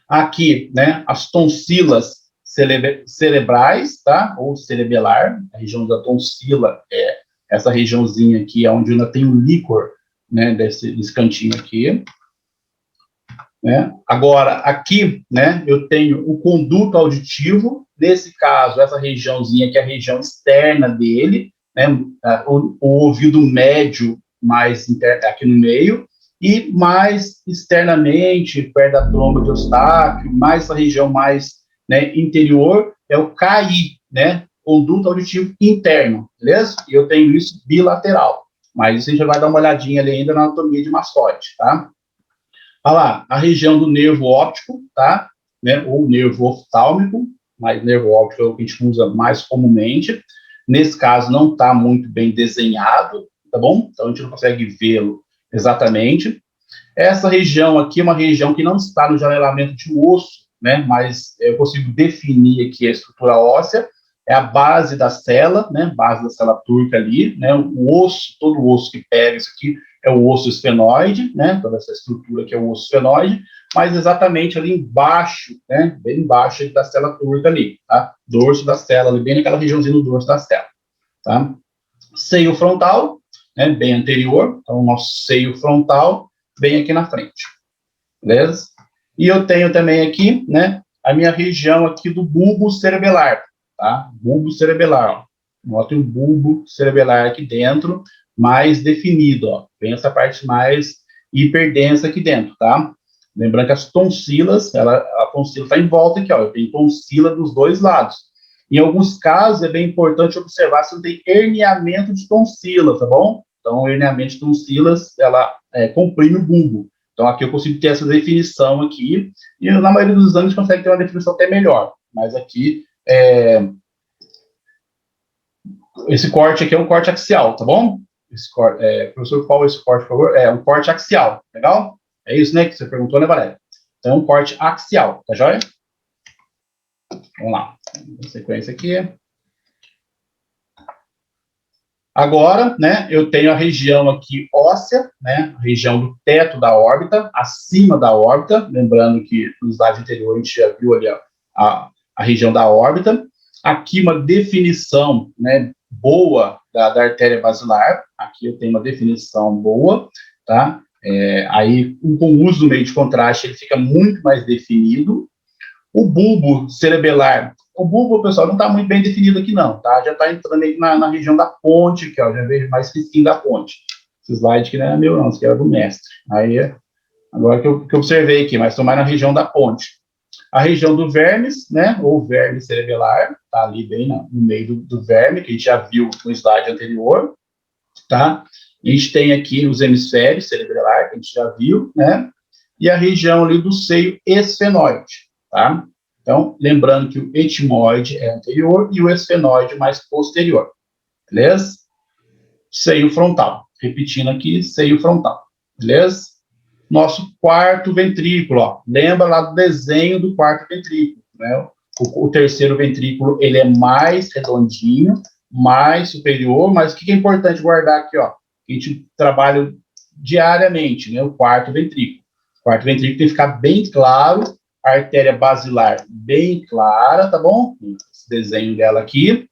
Aqui, né, as tonsilas cerebrais, tá? Ou cerebelar, a região da tonsila é essa regiãozinha aqui, onde ainda tem o líquor, né, desse cantinho aqui, né? Agora, aqui, né, eu tenho o conduto auditivo, nesse caso, essa regiãozinha que é a região externa dele, né, o ouvido médio mais aqui no meio, e mais externamente, perto da tromba de Eustáquio, mais essa região mais, né, interior, é o CAI, né, conduto auditivo interno, beleza? E eu tenho isso bilateral, mas isso a gente vai dar uma olhadinha ali ainda na anatomia de mastoide, tá? Olha lá, a região do nervo óptico, tá? Né, ou nervo oftálmico, mas nervo óptico é o que a gente usa mais comumente. Nesse caso, não está muito bem desenhado, tá bom? Então, a gente não consegue vê-lo exatamente. Essa região aqui é uma região que não está no janelamento de osso, né? Mas eu consigo definir aqui a estrutura óssea. É a base da cela, né? Base da cela turca ali, né? O osso, todo o osso que pega isso aqui é o osso esfenoide, né? Toda essa estrutura aqui é o osso esfenoide, mas exatamente ali embaixo, né? Bem embaixo da cela turca ali, tá? Dorso da cela, ali, bem naquela regiãozinha do dorso da cela, tá? Seio frontal, né? Bem anterior, então o nosso seio frontal bem aqui na frente, beleza? E eu tenho também aqui, né? A minha região aqui do bulbo cerebelar, tá? Bulbo cerebelar, ó. Notem o bulbo cerebelar aqui dentro, mais definido, ó. Vem essa parte mais hiperdensa aqui dentro, tá? Lembrando que as tonsilas, a tonsila está em volta aqui, ó. Eu tenho tonsila dos dois lados. Em alguns casos, é bem importante observar se não tem herniamento de tonsila, tá bom? Então, o herniamento de tonsilas, ela comprime o bulbo. Então, aqui eu consigo ter essa definição aqui, e na maioria dos exames consegue ter uma definição até melhor. Mas aqui, esse corte aqui é um corte axial, tá bom? Professor, qual é esse corte, por favor? É um corte axial, legal? É isso, né, que você perguntou, né, Valéria? Então, é um corte axial, tá joia? Vamos lá, sequência aqui. Agora, né, eu tenho a região aqui óssea, né, a região do teto da órbita, acima da órbita, lembrando que no slide anterior a gente já viu ali a região da órbita. Aqui uma definição, né, boa da artéria basilar, aqui eu tenho uma definição boa, tá? Aí, com o uso do meio de contraste, ele fica muito mais definido. O bulbo cerebelar, o bulbo, pessoal, não está muito bem definido aqui não, tá? Já está entrando aí na região da ponte, que ó, já vejo mais risquinho da ponte. Esse slide que não era meu não, esse aqui era do mestre. Aí, agora que eu observei aqui, mas estou mais na região da ponte. A região do vermes, né, ou verme cerebelar, tá ali bem no meio do verme, que a gente já viu no slide anterior, tá? A gente tem aqui os hemisférios cerebelar, que a gente já viu, né? E a região ali do seio esfenoide, tá? Então, lembrando que o etimoide é anterior e o esfenoide mais posterior, beleza? Seio frontal, repetindo aqui, seio frontal, beleza? Nosso quarto ventrículo, ó, lembra lá do desenho do quarto ventrículo, né? O terceiro ventrículo, ele é mais redondinho, mais superior, mas o que é importante guardar aqui, ó? A gente trabalha diariamente, né? O quarto ventrículo. O quarto ventrículo tem que ficar bem claro, a artéria basilar bem clara, tá bom? Esse desenho dela aqui.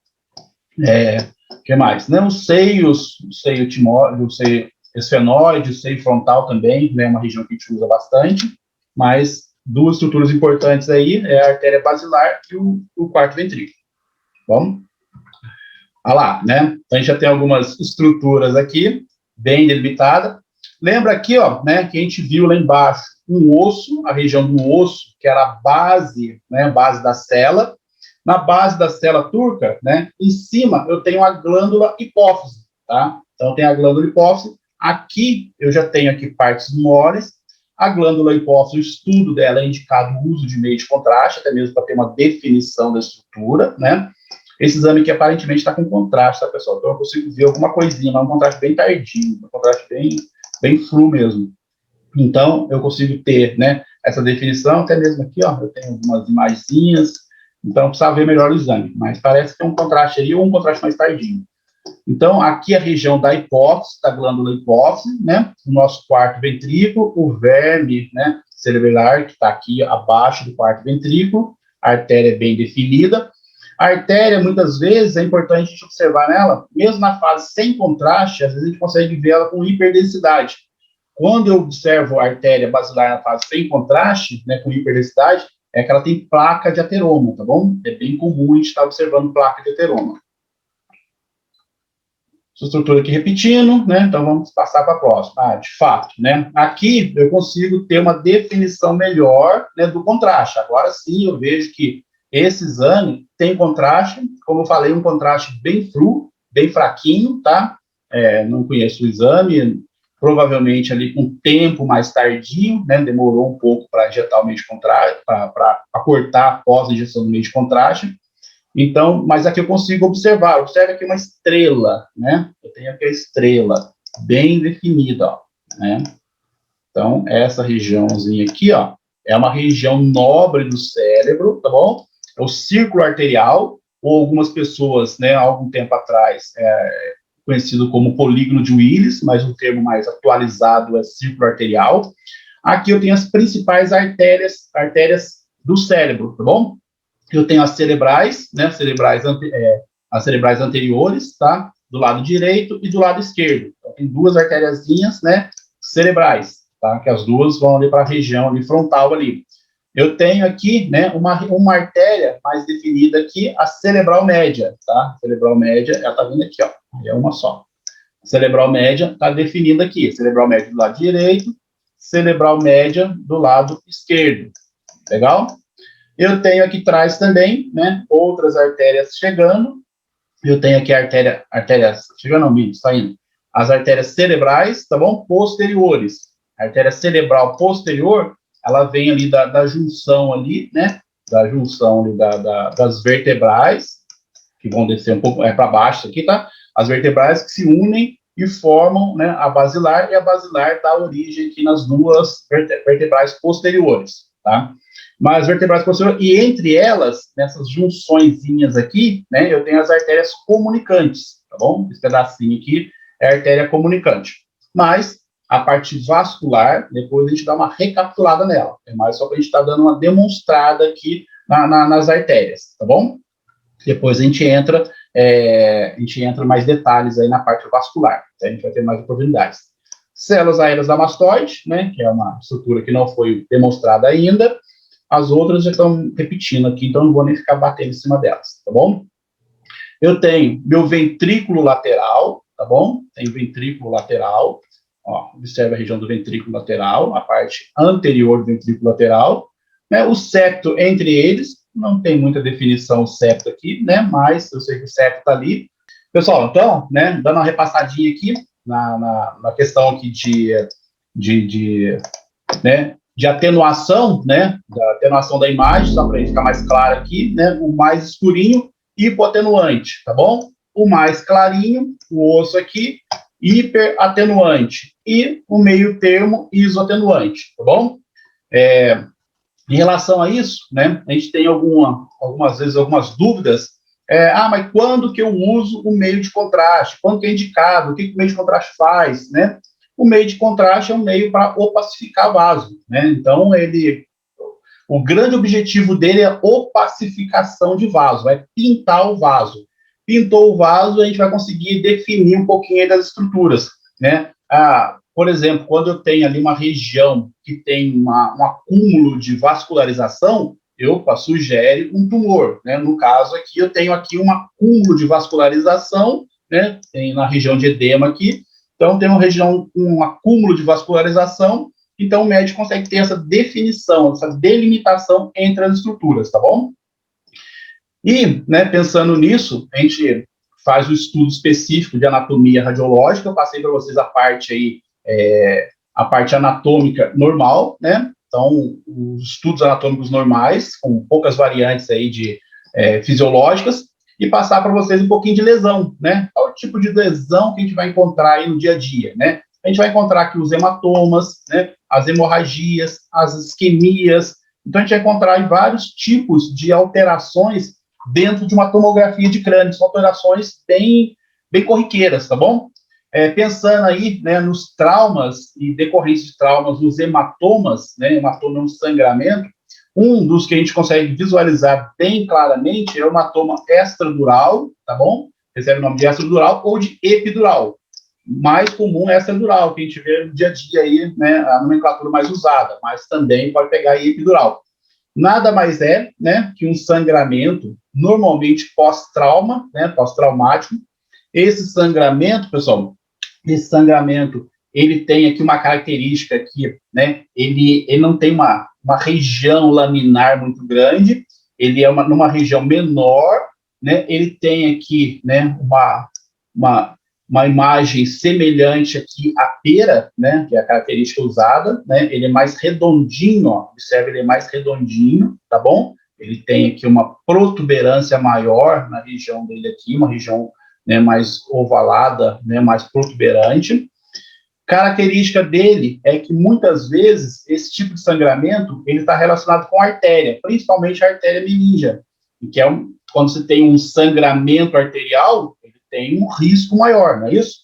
O que mais? Né? Os seios, o seio timóteo, o seio esfenoide, o seio frontal também, né? Uma região que a gente usa bastante, mas duas estruturas importantes aí é a artéria basilar e o quarto ventrículo. Bom? Olha lá, né? Então a gente já tem algumas estruturas aqui, bem delimitadas. Lembra aqui, ó, né, que a gente viu lá embaixo um osso, a região do osso, que era a base, né, base da cela. Na base da cela turca, né, em cima eu tenho a glândula hipófise, tá? Então tem a glândula hipófise. Aqui eu já tenho aqui partes moles. A glândula hipófise, o estudo dela é indicado o uso de meio de contraste, até mesmo para ter uma definição da estrutura, né? Esse exame aqui aparentemente está com contraste, tá, pessoal? Então eu consigo ver alguma coisinha, mas um contraste bem tardio, um contraste bem flu mesmo. Então, eu consigo ter, né, essa definição, até mesmo aqui, ó, eu tenho algumas imagenzinhas, então precisa ver melhor o exame, mas parece que é um contraste ali ou um contraste mais tardio. Então, aqui a região da hipófise, da glândula hipófise, né, o nosso quarto ventrículo, o verme, né, cerebelar, que está aqui abaixo do quarto ventrículo, a artéria bem definida. A artéria, muitas vezes, é importante a gente observar nela, mesmo na fase sem contraste, às vezes a gente consegue ver ela com hiperdensidade. Quando eu observo a artéria basilar na fase sem contraste, né, com hiperdensidade, é que ela tem placa de ateroma, tá bom? É bem comum a gente estar observando placa de ateroma. Essa estrutura aqui repetindo, né? Então vamos passar para a próxima. De fato, né? Aqui eu consigo ter uma definição melhor, né, do contraste. Agora sim eu vejo que esse exame tem contraste, como eu falei, um contraste bem flu, bem fraquinho, tá? Não conheço o exame, provavelmente ali com tempo mais tardio, né? Demorou um pouco para injetar o meio de contraste, para cortar após a injeção do meio de contraste. Então, mas aqui eu consigo observar. Observe aqui uma estrela, né? Eu tenho aqui a estrela bem definida, ó, né? Então, essa regiãozinha aqui, ó, é uma região nobre do cérebro, tá bom? É o círculo arterial, ou algumas pessoas, né, há algum tempo atrás, conhecido como polígono de Willis, mas um termo mais atualizado é círculo arterial. Aqui eu tenho as principais artérias do cérebro, tá bom? Eu tenho as cerebrais, né, as cerebrais anteriores, tá, do lado direito e do lado esquerdo. Então, tem duas artériazinhas, né, cerebrais, tá, que as duas vão ali para a região ali, frontal ali. Eu tenho aqui, né, uma artéria mais definida aqui, a cerebral média, tá, cerebral média, ela tá vindo aqui, ó, é uma só. Cerebral média está definida aqui, cerebral média do lado direito, cerebral média do lado esquerdo, legal? Eu tenho aqui atrás também, né, outras artérias chegando. Eu tenho aqui artérias chegando, não, saindo. As artérias cerebrais, tá bom? Posteriores. A artéria cerebral posterior, ela vem ali da junção ali, né? Da junção ali das vertebrais, que vão descer um pouco para baixo aqui, tá? As vertebrais que se unem e formam, né, a basilar, e a basilar dá origem aqui nas duas vertebrais posteriores, tá? Mas vertebrais posteriores, e entre elas, nessas junçõezinhas aqui, né, eu tenho as artérias comunicantes, tá bom? Esse pedacinho aqui é a artéria comunicante. Mas a parte vascular, depois a gente dá uma recapitulada nela. É mais só para a gente estar dando uma demonstrada aqui nas artérias, tá bom? Depois a gente entra mais detalhes aí na parte vascular, tá? A gente vai ter mais oportunidades. Células aéreas da mastoide, né, que é uma estrutura que não foi demonstrada ainda. As outras já estão repetindo aqui, então não vou nem ficar batendo em cima delas, tá bom? Eu tenho meu ventrículo lateral, tá bom? Tenho ventrículo lateral, ó, observe a região do ventrículo lateral, a parte anterior do ventrículo lateral, né? O septo entre eles, não tem muita definição o septo aqui, né? Mas eu sei que o septo está ali. Pessoal, então, né, dando uma repassadinha aqui na questão aqui né, de atenuação, né, da atenuação da imagem, só para ficar mais claro aqui, né, o mais escurinho, hipoatenuante, tá bom? O mais clarinho, o osso aqui, hiperatenuante, e o meio termo, isoatenuante, tá bom? Em relação a isso, né, a gente tem algumas vezes algumas dúvidas, mas quando que eu uso o meio de contraste? Quando que é indicado? O que o meio de contraste faz, né? O meio de contraste é um meio para opacificar vaso, né? Então, o grande objetivo dele é opacificação de vaso, é pintar o vaso. Pintou o vaso, a gente vai conseguir definir um pouquinho das estruturas, né? Por exemplo, quando eu tenho ali uma região que tem um acúmulo de vascularização, sugere um tumor, né? No caso aqui, eu tenho aqui um acúmulo de vascularização, né? Tem na região de edema aqui, então tem uma região com um acúmulo de vascularização, então o médico consegue ter essa definição, essa delimitação entre as estruturas, tá bom? E, né, pensando nisso, a gente faz um estudo específico de anatomia radiológica. Eu passei para vocês a parte aí, a parte anatômica normal, né? Então, os estudos anatômicos normais, com poucas variantes aí fisiológicas, e passar para vocês um pouquinho de lesão, né? Qual o tipo de lesão que a gente vai encontrar aí no dia a dia, né? A gente vai encontrar aqui os hematomas, né? As hemorragias, as isquemias. Então, a gente vai encontrar aí vários tipos de alterações dentro de uma tomografia de crânio. São alterações bem corriqueiras, tá bom? Pensando aí, né, nos traumas e decorrência de traumas, nos hematomas, né, hematoma é um sangramento, um dos que a gente consegue visualizar bem claramente é o hematoma extradural, tá bom? Recebe o nome de extradural ou de epidural. mais comum é a extradural, que a gente vê no dia a dia aí, né, a nomenclatura mais usada, mas também pode pegar aí epidural. Nada mais é, né, que um sangramento, normalmente pós-trauma, né, pós-traumático. Esse sangramento, pessoal, esse sangramento, ele tem aqui uma característica aqui, né, ele não tem uma região laminar muito grande, ele é numa região menor, né, ele tem aqui, né, uma imagem semelhante aqui à pera, né, que é a característica usada, né, ele é mais redondinho, ó, observe, ele é mais redondinho, tá bom? Ele tem aqui uma protuberância maior na região dele aqui, uma região, né, mais ovalada, né, mais protuberante. Característica dele é que muitas vezes esse tipo de sangramento ele está relacionado com a artéria, principalmente a artéria meningia, que é quando você tem um sangramento arterial, ele tem um risco maior, não é isso?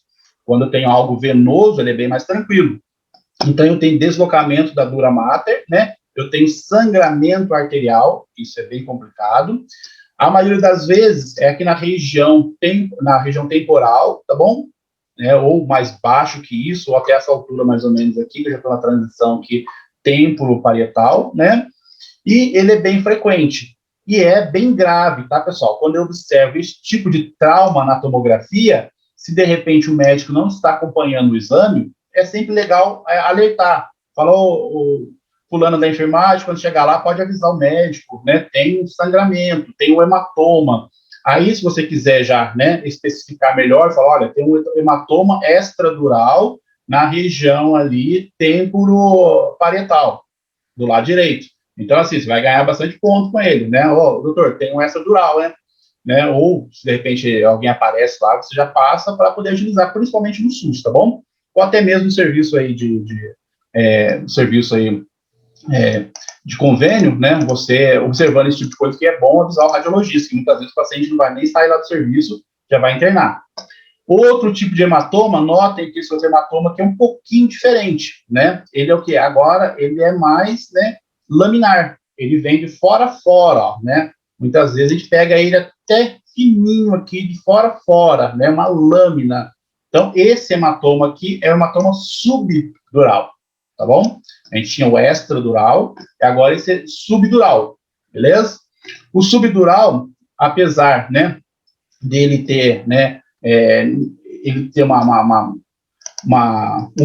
Quando eu tenho algo venoso, ele é bem mais tranquilo. Então, eu tenho deslocamento da dura mater, né? Eu tenho sangramento arterial, isso é bem complicado. A maioria das vezes é aqui na região temporal, tá bom? Ou mais baixo que isso, ou até essa altura mais ou menos aqui, que eu já estou na transição aqui, temporo-parietal, né? E ele é bem frequente. E é bem grave, tá, pessoal? Quando eu observo esse tipo de trauma na tomografia, se de repente o médico não está acompanhando o exame, é sempre legal alertar. Falou o fulano da enfermagem, quando chegar lá, pode avisar o médico, né? Tem um sangramento, tem um hematoma. Aí, se você quiser já, né, especificar melhor, falar, olha, tem um hematoma extradural na região ali temporo-parietal, do lado direito. Então, assim, você vai ganhar bastante ponto com ele, né? Ô, doutor, tem um extradural, né? Ou, se de repente alguém aparece lá, você já passa para poder agilizar, principalmente no SUS, tá bom? Ou até mesmo no serviço aí de convênio, né? Você observando esse tipo de coisa, que é bom avisar o radiologista, que muitas vezes o paciente não vai nem sair lá do serviço, já vai internar. Outro tipo de hematoma, notem que esse outro hematoma que é um pouquinho diferente, né? Ele é o que? Agora, ele é mais, né, laminar. Ele vem de fora a fora, ó, né? Muitas vezes a gente pega ele até fininho aqui, de fora a fora, né? Uma lâmina. Então, esse hematoma aqui é o hematoma subdural, tá bom? A gente tinha o extradural, e agora esse é subdural, beleza? O subdural, apesar, né, dele ter, né, ele ter um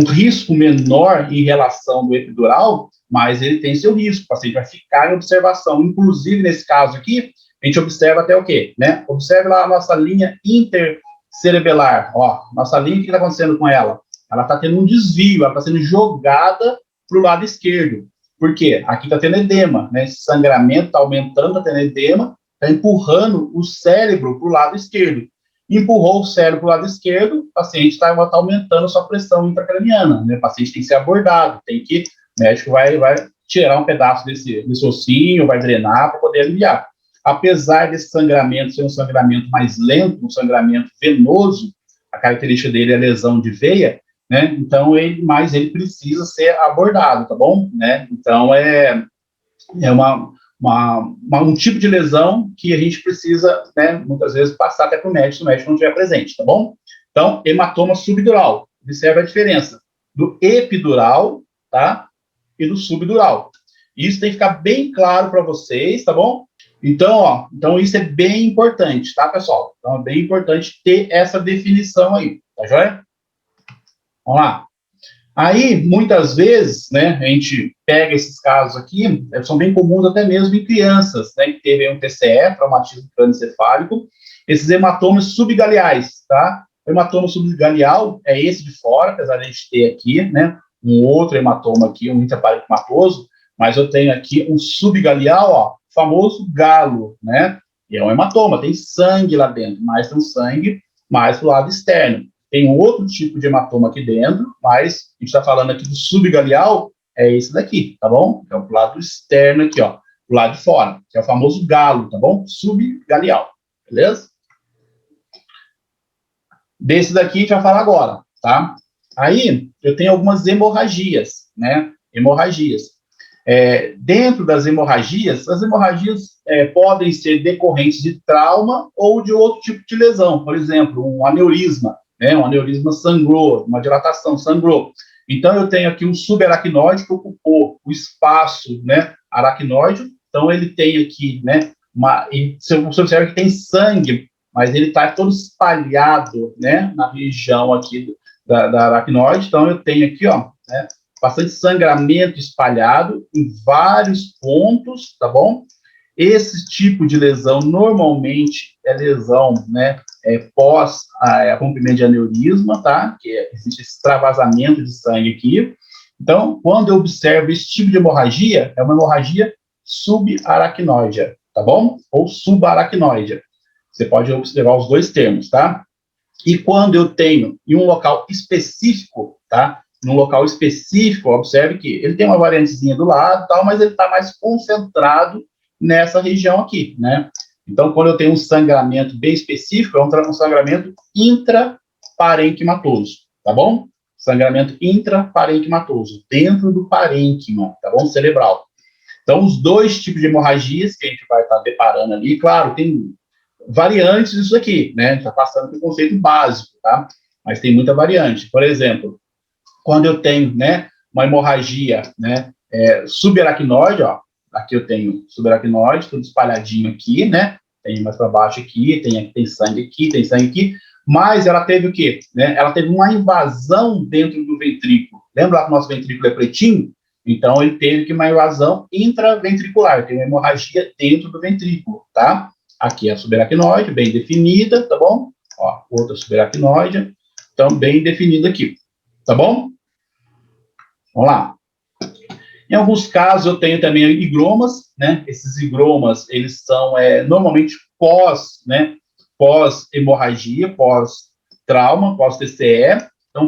risco menor em relação do epidural, mas ele tem seu risco, o paciente vai ficar em observação. Inclusive, nesse caso aqui, a gente observa até o quê? Né? Observe lá a nossa linha intercerebelar. Ó, nossa linha, o que está acontecendo com ela? Ela está tendo um desvio, ela está sendo jogada para o lado esquerdo. Por quê? Aqui está tendo edema, né? Esse sangramento está aumentando, está tendo edema, está empurrando o cérebro para o lado esquerdo. Empurrou o cérebro para o lado esquerdo, o paciente está aumentando a sua pressão intracraniana, né? O paciente tem que ser abordado, o médico vai tirar um pedaço desse ossinho, vai drenar para poder aliviar. Apesar desse sangramento ser um sangramento mais lento, um sangramento venoso, a característica dele é a lesão de veia, né? Então, ele precisa ser abordado, tá bom? Né? Então, é um tipo de lesão que a gente precisa, né, muitas vezes, passar até para o médico, se o médico não estiver presente, tá bom? Então, hematoma subdural. Observe a diferença do epidural, tá? E do subdural. Isso tem que ficar bem claro para vocês, tá bom? Então, isso é bem importante, tá, pessoal? Então, é bem importante ter essa definição aí, tá joia? Vamos lá. Aí, muitas vezes, né, a gente pega esses casos aqui, são bem comuns até mesmo em crianças, né, que teve um TCE, traumatismo crânioencefálico, esses hematomas subgaleais, tá? O hematoma subgaleal é esse de fora, apesar de a gente ter aqui, né, um outro hematoma aqui, um intraparencimatoso, mas eu tenho aqui um subgaleal, ó, famoso galo, né? E é um hematoma, tem sangue lá dentro, mas tem um sangue mais do lado externo. Tem outro tipo de hematoma aqui dentro, mas a gente está falando aqui do subgaleal, é esse daqui, tá bom? É o lado externo aqui, ó, do lado de fora, que é o famoso galo, tá bom? Subgaleal, beleza? Desse daqui a gente vai falar agora, tá? Aí, eu tenho algumas hemorragias, né? Hemorragias. Dentro das hemorragias, as hemorragias podem ser decorrentes de trauma ou de outro tipo de lesão, por exemplo, um aneurisma. né? Um aneurisma sangrou, uma dilatação sangrou. Então, eu tenho aqui um subaracnoide que ocupou o espaço, né, aracnoide. Então, ele tem aqui, né, você observa que tem sangue, mas ele está todo espalhado, né, na região aqui da aracnoide. Então, eu tenho aqui, ó, né, bastante sangramento espalhado em vários pontos, tá bom? Esse tipo de lesão, normalmente, é lesão, né, pós rompimento de aneurisma, tá? Que existe esse extravasamento de sangue aqui. Então, quando eu observo esse tipo de hemorragia, é uma hemorragia subaracnoide, tá bom? Ou subaracnoide. Você pode observar os dois termos, tá? E quando eu tenho em um local específico, tá? Num local específico, observe que ele tem uma variantezinha do lado, tal, mas ele está mais concentrado nessa região aqui, né? Então, quando eu tenho um sangramento bem específico, é um sangramento intraparenquimatoso, tá bom? Sangramento intraparenquimatoso, dentro do parênquima, tá bom? Cerebral. Então, os dois tipos de hemorragias que a gente vai estar deparando ali, claro, tem variantes disso aqui, né? A gente está passando pelo conceito básico, tá? Mas tem muita variante. Por exemplo, quando eu tenho, né, uma hemorragia, né, subaracnoide, ó, aqui eu tenho subaracnoide, tudo espalhadinho aqui, né, tem mais para baixo aqui, tem sangue aqui, tem sangue aqui, mas ela teve o quê? Né? Ela teve uma invasão dentro do ventrículo. Lembra que o nosso ventrículo é pretinho? Então, ele teve que uma invasão intraventricular, tem uma hemorragia dentro do ventrículo, tá? Aqui é a subaracnoide, bem definida, tá bom? Ó, outra subaracnoide, então, bem definida aqui, tá bom? Vamos lá. Em alguns casos, eu tenho também higromas, né? Esses higromas, eles são normalmente né? Pós-hemorragia, pós-trauma, pós-TCE. Então,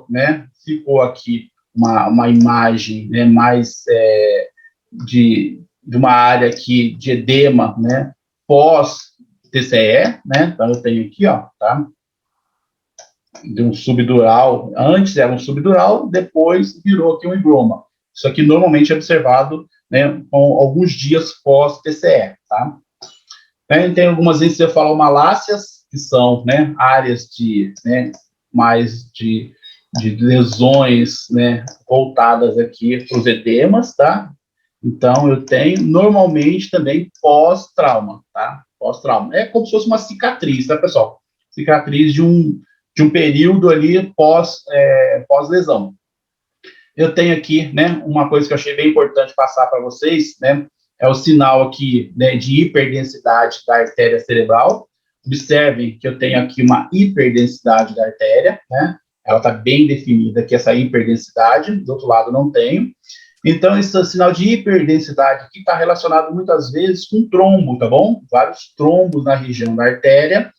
né? Ficou aqui uma imagem, né? Mais de uma área aqui de edema, né? Pós-TCE, né? Então, eu tenho aqui, ó, tá? De um subdural, antes era um subdural, depois virou aqui um higroma. Isso aqui normalmente é observado, né, com alguns dias pós-TCE, tá? Tem algumas encefalomalácias, que são, né, áreas mais de lesões, né, voltadas aqui para os edemas, tá? Então, eu tenho, normalmente, também pós-trauma, tá? Pós-trauma. É como se fosse uma cicatriz, tá, pessoal? Cicatriz de um período ali pós-lesão. Eu tenho aqui, né, uma coisa que eu achei bem importante passar para vocês, né, é o sinal aqui, né, de hiperdensidade da artéria cerebral. Observem que eu tenho aqui uma hiperdensidade da artéria, né, ela está bem definida aqui, essa hiperdensidade, do outro lado não tenho. Então, esse sinal de hiperdensidade aqui está relacionado muitas vezes com trombo, tá bom? Vários trombos na região da artéria.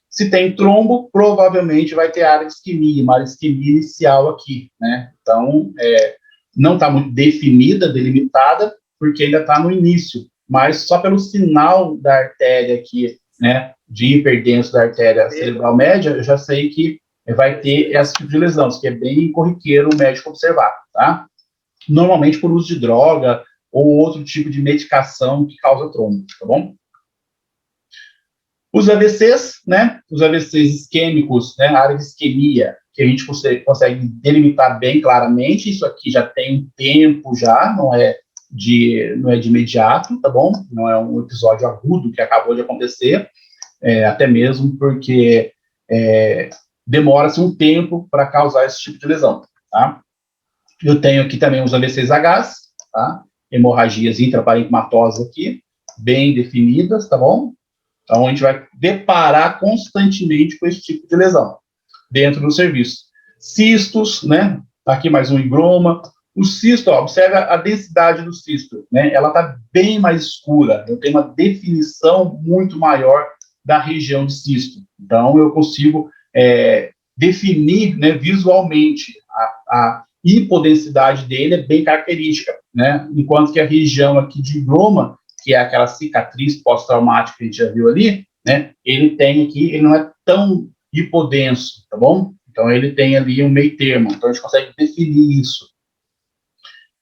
Se tem trombo, provavelmente vai ter área de isquemia, uma área de isquemia inicial aqui, né? Então, não está muito definida, delimitada, porque ainda está no início, mas só pelo sinal da artéria aqui, né, de hiperdenso da artéria cerebral média, eu já sei que vai ter esse tipo de lesão, que é bem corriqueiro o médico observar, tá? Normalmente por uso de droga ou outro tipo de medicação que causa trombo, tá bom? Os AVCs, né? Os AVCs isquêmicos, né? A área de isquemia, que a gente consegue delimitar bem claramente, isso aqui já tem um tempo já, não é de imediato, tá bom? Não é um episódio agudo que acabou de acontecer, até mesmo porque demora-se um tempo para causar esse tipo de lesão, tá? Eu tenho aqui também os AVCs-H, tá? Hemorragias intraparenquimatosas aqui, bem definidas, tá bom? Então, a gente vai deparar constantemente com esse tipo de lesão dentro do serviço. Cistos, né? Aqui mais um higroma. O cisto, ó, observa a densidade do cisto, né? Ela está bem mais escura. Eu tenho uma definição muito maior da região de cisto. Então, eu consigo definir, né, visualmente a hipodensidade dele é bem característica, né? Enquanto que a região aqui de higroma, que é aquela cicatriz pós-traumática que a gente já viu ali, né? Ele não é tão hipodenso, tá bom? Então, ele tem ali um meio termo. Então, a gente consegue definir isso.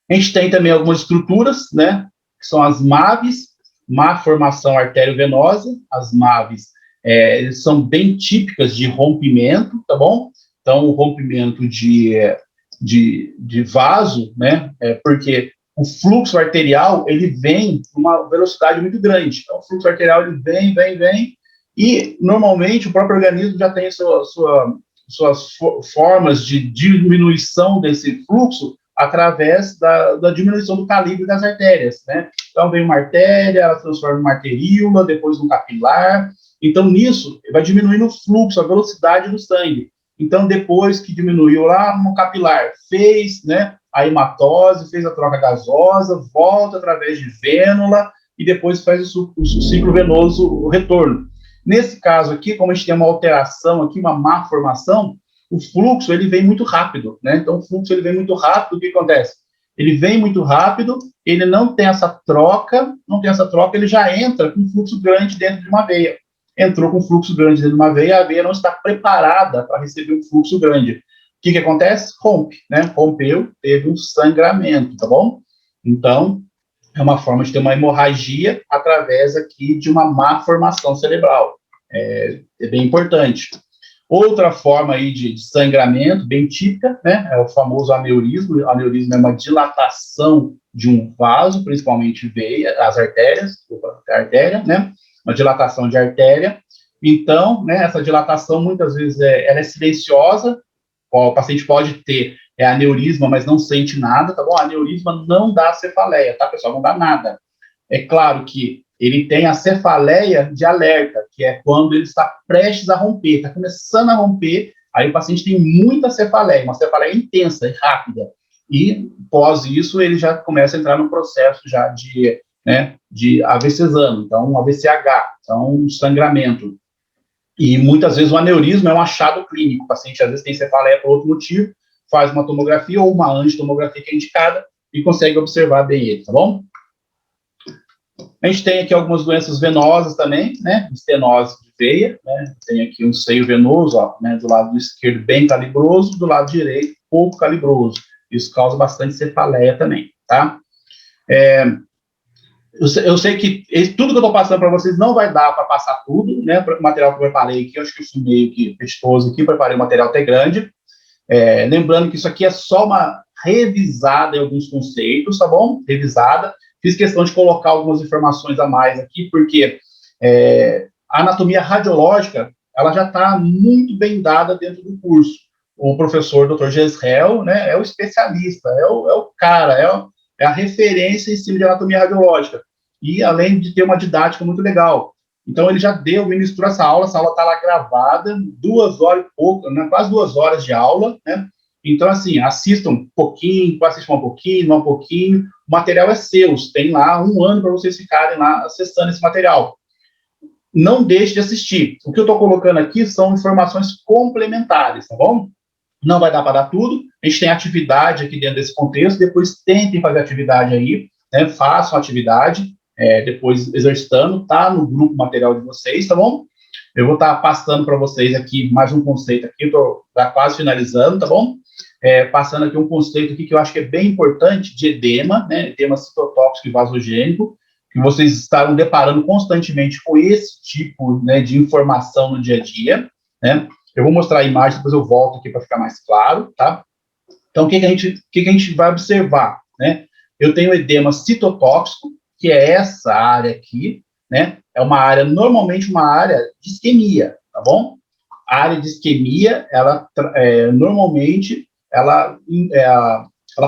A gente tem também algumas estruturas, né? Que são as MAVs, má formação arteriovenosa. As MAVs, eles são bem típicas de rompimento, tá bom? Então, o rompimento de vaso, né? Porque o fluxo arterial, ele vem com uma velocidade muito grande. Então, o fluxo arterial, ele vem, e, normalmente, o próprio organismo já tem suas formas de diminuição desse fluxo através da diminuição do calibre das artérias, né? Então, vem uma artéria, ela transforma em uma arteríola, depois um capilar. Então, nisso, vai diminuindo o fluxo, a velocidade do sangue. Então, depois que diminuiu lá no capilar, fez, né, a hematose, fez a troca gasosa, volta através de vênula e depois faz o ciclo venoso, o retorno. Nesse caso aqui, como a gente tem uma alteração aqui, uma má formação, o fluxo, ele vem muito rápido, né? Então, o fluxo, ele vem muito rápido, o que acontece? Ele vem muito rápido, ele não tem essa troca, ele já entra com um fluxo grande dentro de uma veia. Entrou com fluxo grande dentro de uma veia, a veia não está preparada para receber um fluxo grande. O que acontece? Rompe, né? Rompeu, teve um sangramento, tá bom? Então, é uma forma de ter uma hemorragia através aqui de uma má formação cerebral. É bem importante. Outra forma aí de sangramento, bem típica, né? É o famoso aneurisma. O aneurisma é uma dilatação de um vaso, principalmente veia, as artérias, a artéria, né? Uma dilatação de artéria. Então, né, essa dilatação, muitas vezes, ela é silenciosa. O paciente pode ter aneurisma, mas não sente nada, tá bom? Aneurisma não dá cefaleia, tá, pessoal? Não dá nada. É claro que ele tem a cefaleia de alerta, que é quando ele está prestes a romper, está começando a romper, aí o paciente tem muita cefaleia, uma cefaleia intensa e rápida. E, pós isso, ele já começa a entrar no processo já de AVCzano, então um AVCH, então um sangramento. E muitas vezes o aneurisma é um achado clínico, o paciente às vezes tem cefaleia por outro motivo, faz uma tomografia ou uma angiotomografia que é indicada e consegue observar bem ele, tá bom? A gente tem aqui algumas doenças venosas também, né? Estenose de veia, né? Tem aqui um seio venoso, ó, né? Do lado esquerdo bem calibroso, do lado direito pouco calibroso. Isso causa bastante cefaleia também, tá? Eu sei que tudo que eu estou passando para vocês não vai dar para passar tudo, né? O material que eu preparei aqui, eu acho que eu fui meio que pestoso aqui, preparei um material até grande. Lembrando que isso aqui é só uma revisada em alguns conceitos, tá bom? Revisada. Fiz questão de colocar algumas informações a mais aqui, porque a anatomia radiológica, ela já está muito bem dada dentro do curso. O professor Dr. Gesrel, né, é o especialista, é o cara, é a referência em cima de anatomia radiológica. E, além de ter uma didática muito legal. Então, ele já ministrou essa aula está lá gravada, 2 horas e pouco, né, quase 2 horas de aula, né? Então, assim, assistam um pouquinho, assistam um pouquinho, o material é seu, tem lá 1 ano para vocês ficarem lá acessando esse material. Não deixe de assistir. O que eu estou colocando aqui são informações complementares, tá bom? Não vai dar para dar tudo, a gente tem atividade aqui dentro desse contexto, depois tentem fazer atividade aí, né? Façam atividade, depois exercitando, tá no grupo material de vocês, tá bom? Eu vou estar passando para vocês aqui mais um conceito aqui, estou quase finalizando, tá bom? Passando aqui um conceito aqui que eu acho que é bem importante, de edema, né? Edema citotóxico e vasogênico, que vocês estarão deparando constantemente com esse tipo, né, de informação no dia a dia, né? Eu vou mostrar a imagem, depois eu volto aqui para ficar mais claro, tá? Então, o que a gente vai observar, né? Eu tenho edema citotóxico, que é essa área aqui, né? É uma área, normalmente uma área de isquemia, tá bom? A área de isquemia, ela, normalmente, ela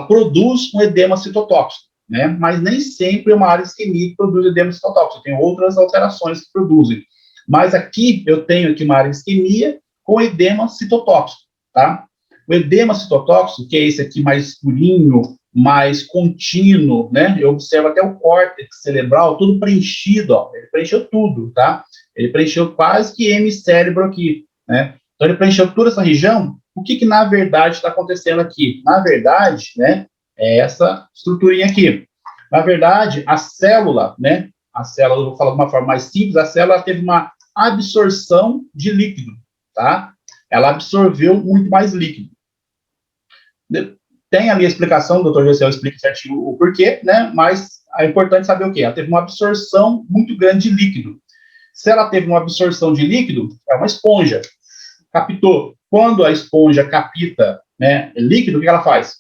produz um edema citotóxico, né? Mas nem sempre é uma área de isquemia que produz edema citotóxico, tem outras alterações que produzem. Mas aqui, eu tenho aqui uma área de isquemia com edema citotóxico, tá? O edema citotóxico, que é esse aqui mais escurinho, mais contínuo, né? Eu observo até o córtex cerebral, tudo preenchido, ó. Ele preencheu tudo, tá? Ele preencheu quase que hemicérebro aqui, né? Então, ele preencheu toda essa região. O que na verdade está acontecendo aqui? Na verdade, né, é essa estruturinha aqui. Na verdade, a célula, né? A célula, eu vou falar de uma forma mais simples, a célula teve uma absorção de líquido, tá? Ela absorveu muito mais líquido. Tem ali a explicação, o Dr. Gessel explica certinho o porquê, né? Mas é importante saber o quê? Ela teve uma absorção muito grande de líquido. Se ela teve uma absorção de líquido, é uma esponja. Captou. Quando a esponja capta, né, líquido, o que ela faz?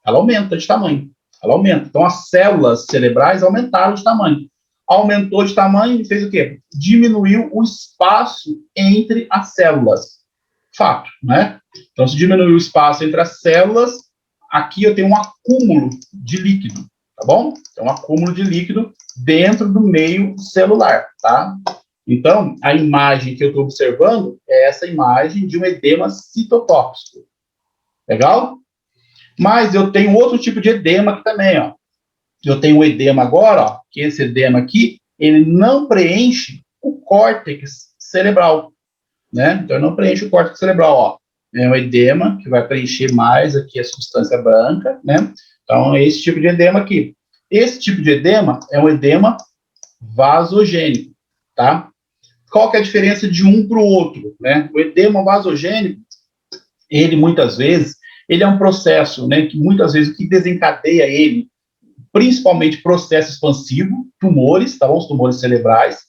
Ela aumenta de tamanho. Ela aumenta. Então, as células cerebrais aumentaram de tamanho. Aumentou de tamanho e fez o quê? Diminuiu o espaço entre as células. Fato, né? Então, se diminuiu o espaço entre as células, aqui eu tenho um acúmulo de líquido, tá bom? Então, um acúmulo de líquido dentro do meio celular, tá? Então, a imagem que eu estou observando é essa imagem de um edema citotóxico. Legal? Mas eu tenho outro tipo de edema aqui também, ó. Eu tenho um edema agora, ó, que esse edema aqui, ele não preenche o córtex cerebral, né? Então, não preenche o córtex cerebral, ó. É um edema que vai preencher mais aqui a substância branca, né? Então, é esse tipo de edema aqui. Esse tipo de edema é um edema vasogênico, tá? Qual que é a diferença de um para o outro, né? O edema vasogênico, ele muitas vezes, ele é um processo, né, que muitas vezes o que desencadeia ele, principalmente processo expansivo, tumores, tá bom? Os tumores cerebrais.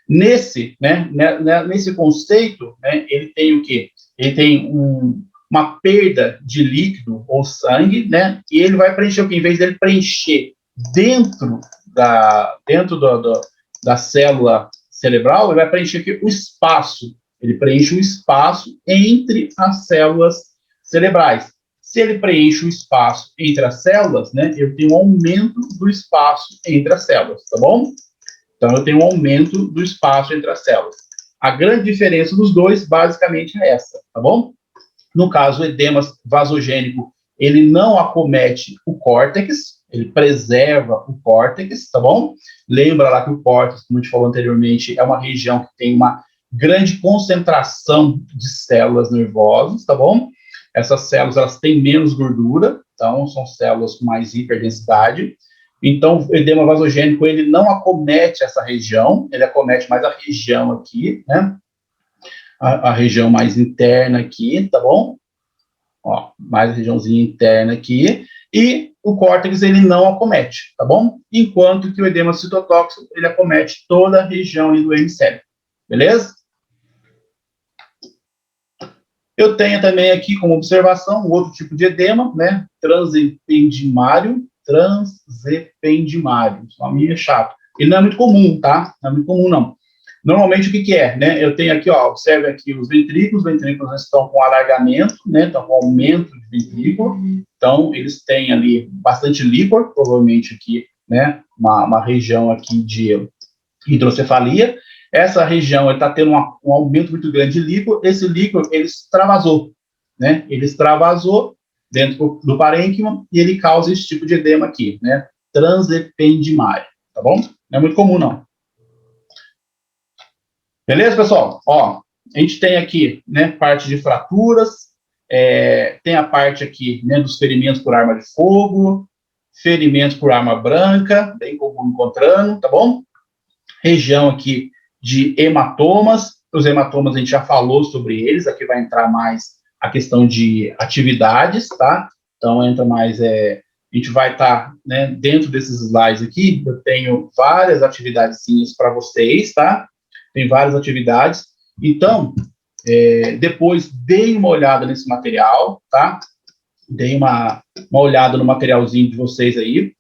Nesse, né, nesse conceito, né, ele tem o quê? Ele tem uma perda de líquido ou sangue, né? E ele vai preencher o quê? Em vez dele preencher dentro da célula cerebral, ele vai preencher aqui o espaço. Ele preenche o espaço entre as células cerebrais. Se ele preenche o espaço entre as células, né, eu tenho um aumento do espaço entre as células, tá bom? Então, eu tenho um aumento do espaço entre as células. A grande diferença dos dois, basicamente, é essa, tá bom? No caso, o edema vasogênico, ele não acomete o córtex, ele preserva o córtex, tá bom? Lembra lá que o córtex, como a gente falou anteriormente, é uma região que tem uma grande concentração de células nervosas, tá bom? Essas células, elas têm menos gordura, então são células com mais hiperdensidade. Então, o edema vasogênico, ele não acomete essa região, ele acomete mais a região aqui, né? A região mais interna aqui, tá bom? Ó, mais a regiãozinha interna aqui. E o córtex, ele não acomete, tá bom? Enquanto que o edema citotóxico, ele acomete toda a região do hemisfério. Beleza? Eu tenho também aqui como observação um outro tipo de edema, né? Transependimário. Esse nome é chato. Ele não é muito comum, tá? Não é muito comum, não. Normalmente, o que é, né? Eu tenho aqui, ó, observe aqui os ventrículos estão com alargamento, né? Estão com aumento de ventrículo. Então, eles têm ali bastante líquor, provavelmente aqui, né? Uma região aqui de hidrocefalia. Essa região está tendo um aumento muito grande de líquor. Esse líquor, ele extravasou, né? Ele extravasou dentro do parênquima e ele causa esse tipo de edema aqui, né? Transependimário, tá bom? Não é muito comum, não. Beleza, pessoal? Ó, a gente tem aqui, né, parte de fraturas, tem a parte aqui, né, dos ferimentos por arma de fogo, ferimentos por arma branca, bem comum encontrando, tá bom? Região aqui de hematomas, os hematomas a gente já falou sobre eles, aqui vai entrar mais a questão de atividades, tá? Então, entra mais, a gente vai estar, né, dentro desses slides aqui, eu tenho várias atividadezinhas para vocês, tá? Tem várias atividades. Então, depois, deem uma olhada nesse material, tá? Deem uma olhada no materialzinho de vocês aí.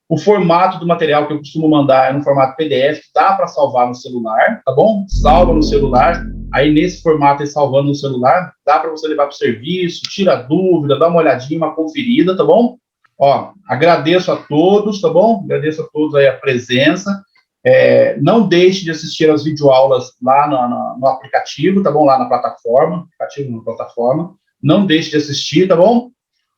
O formato do material que eu costumo mandar é no formato PDF, que dá para salvar no celular, tá bom? Salva no celular. Aí, nesse formato, aí, salvando no celular, dá para você levar para o serviço, tira dúvida, dá uma olhadinha, uma conferida, tá bom? Ó, agradeço a todos, tá bom? Agradeço a todos aí a presença. Não deixe de assistir as videoaulas lá no aplicativo, tá bom? Lá na plataforma, Não deixe de assistir, tá bom?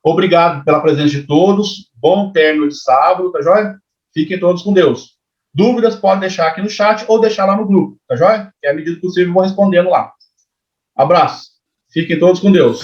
Obrigado pela presença de todos. Bom término de sábado, tá joia? Fiquem todos com Deus. Dúvidas, pode deixar aqui no chat ou deixar lá no grupo, tá joia? Que à medida do possível eu vou respondendo lá. Abraço. Fiquem todos com Deus.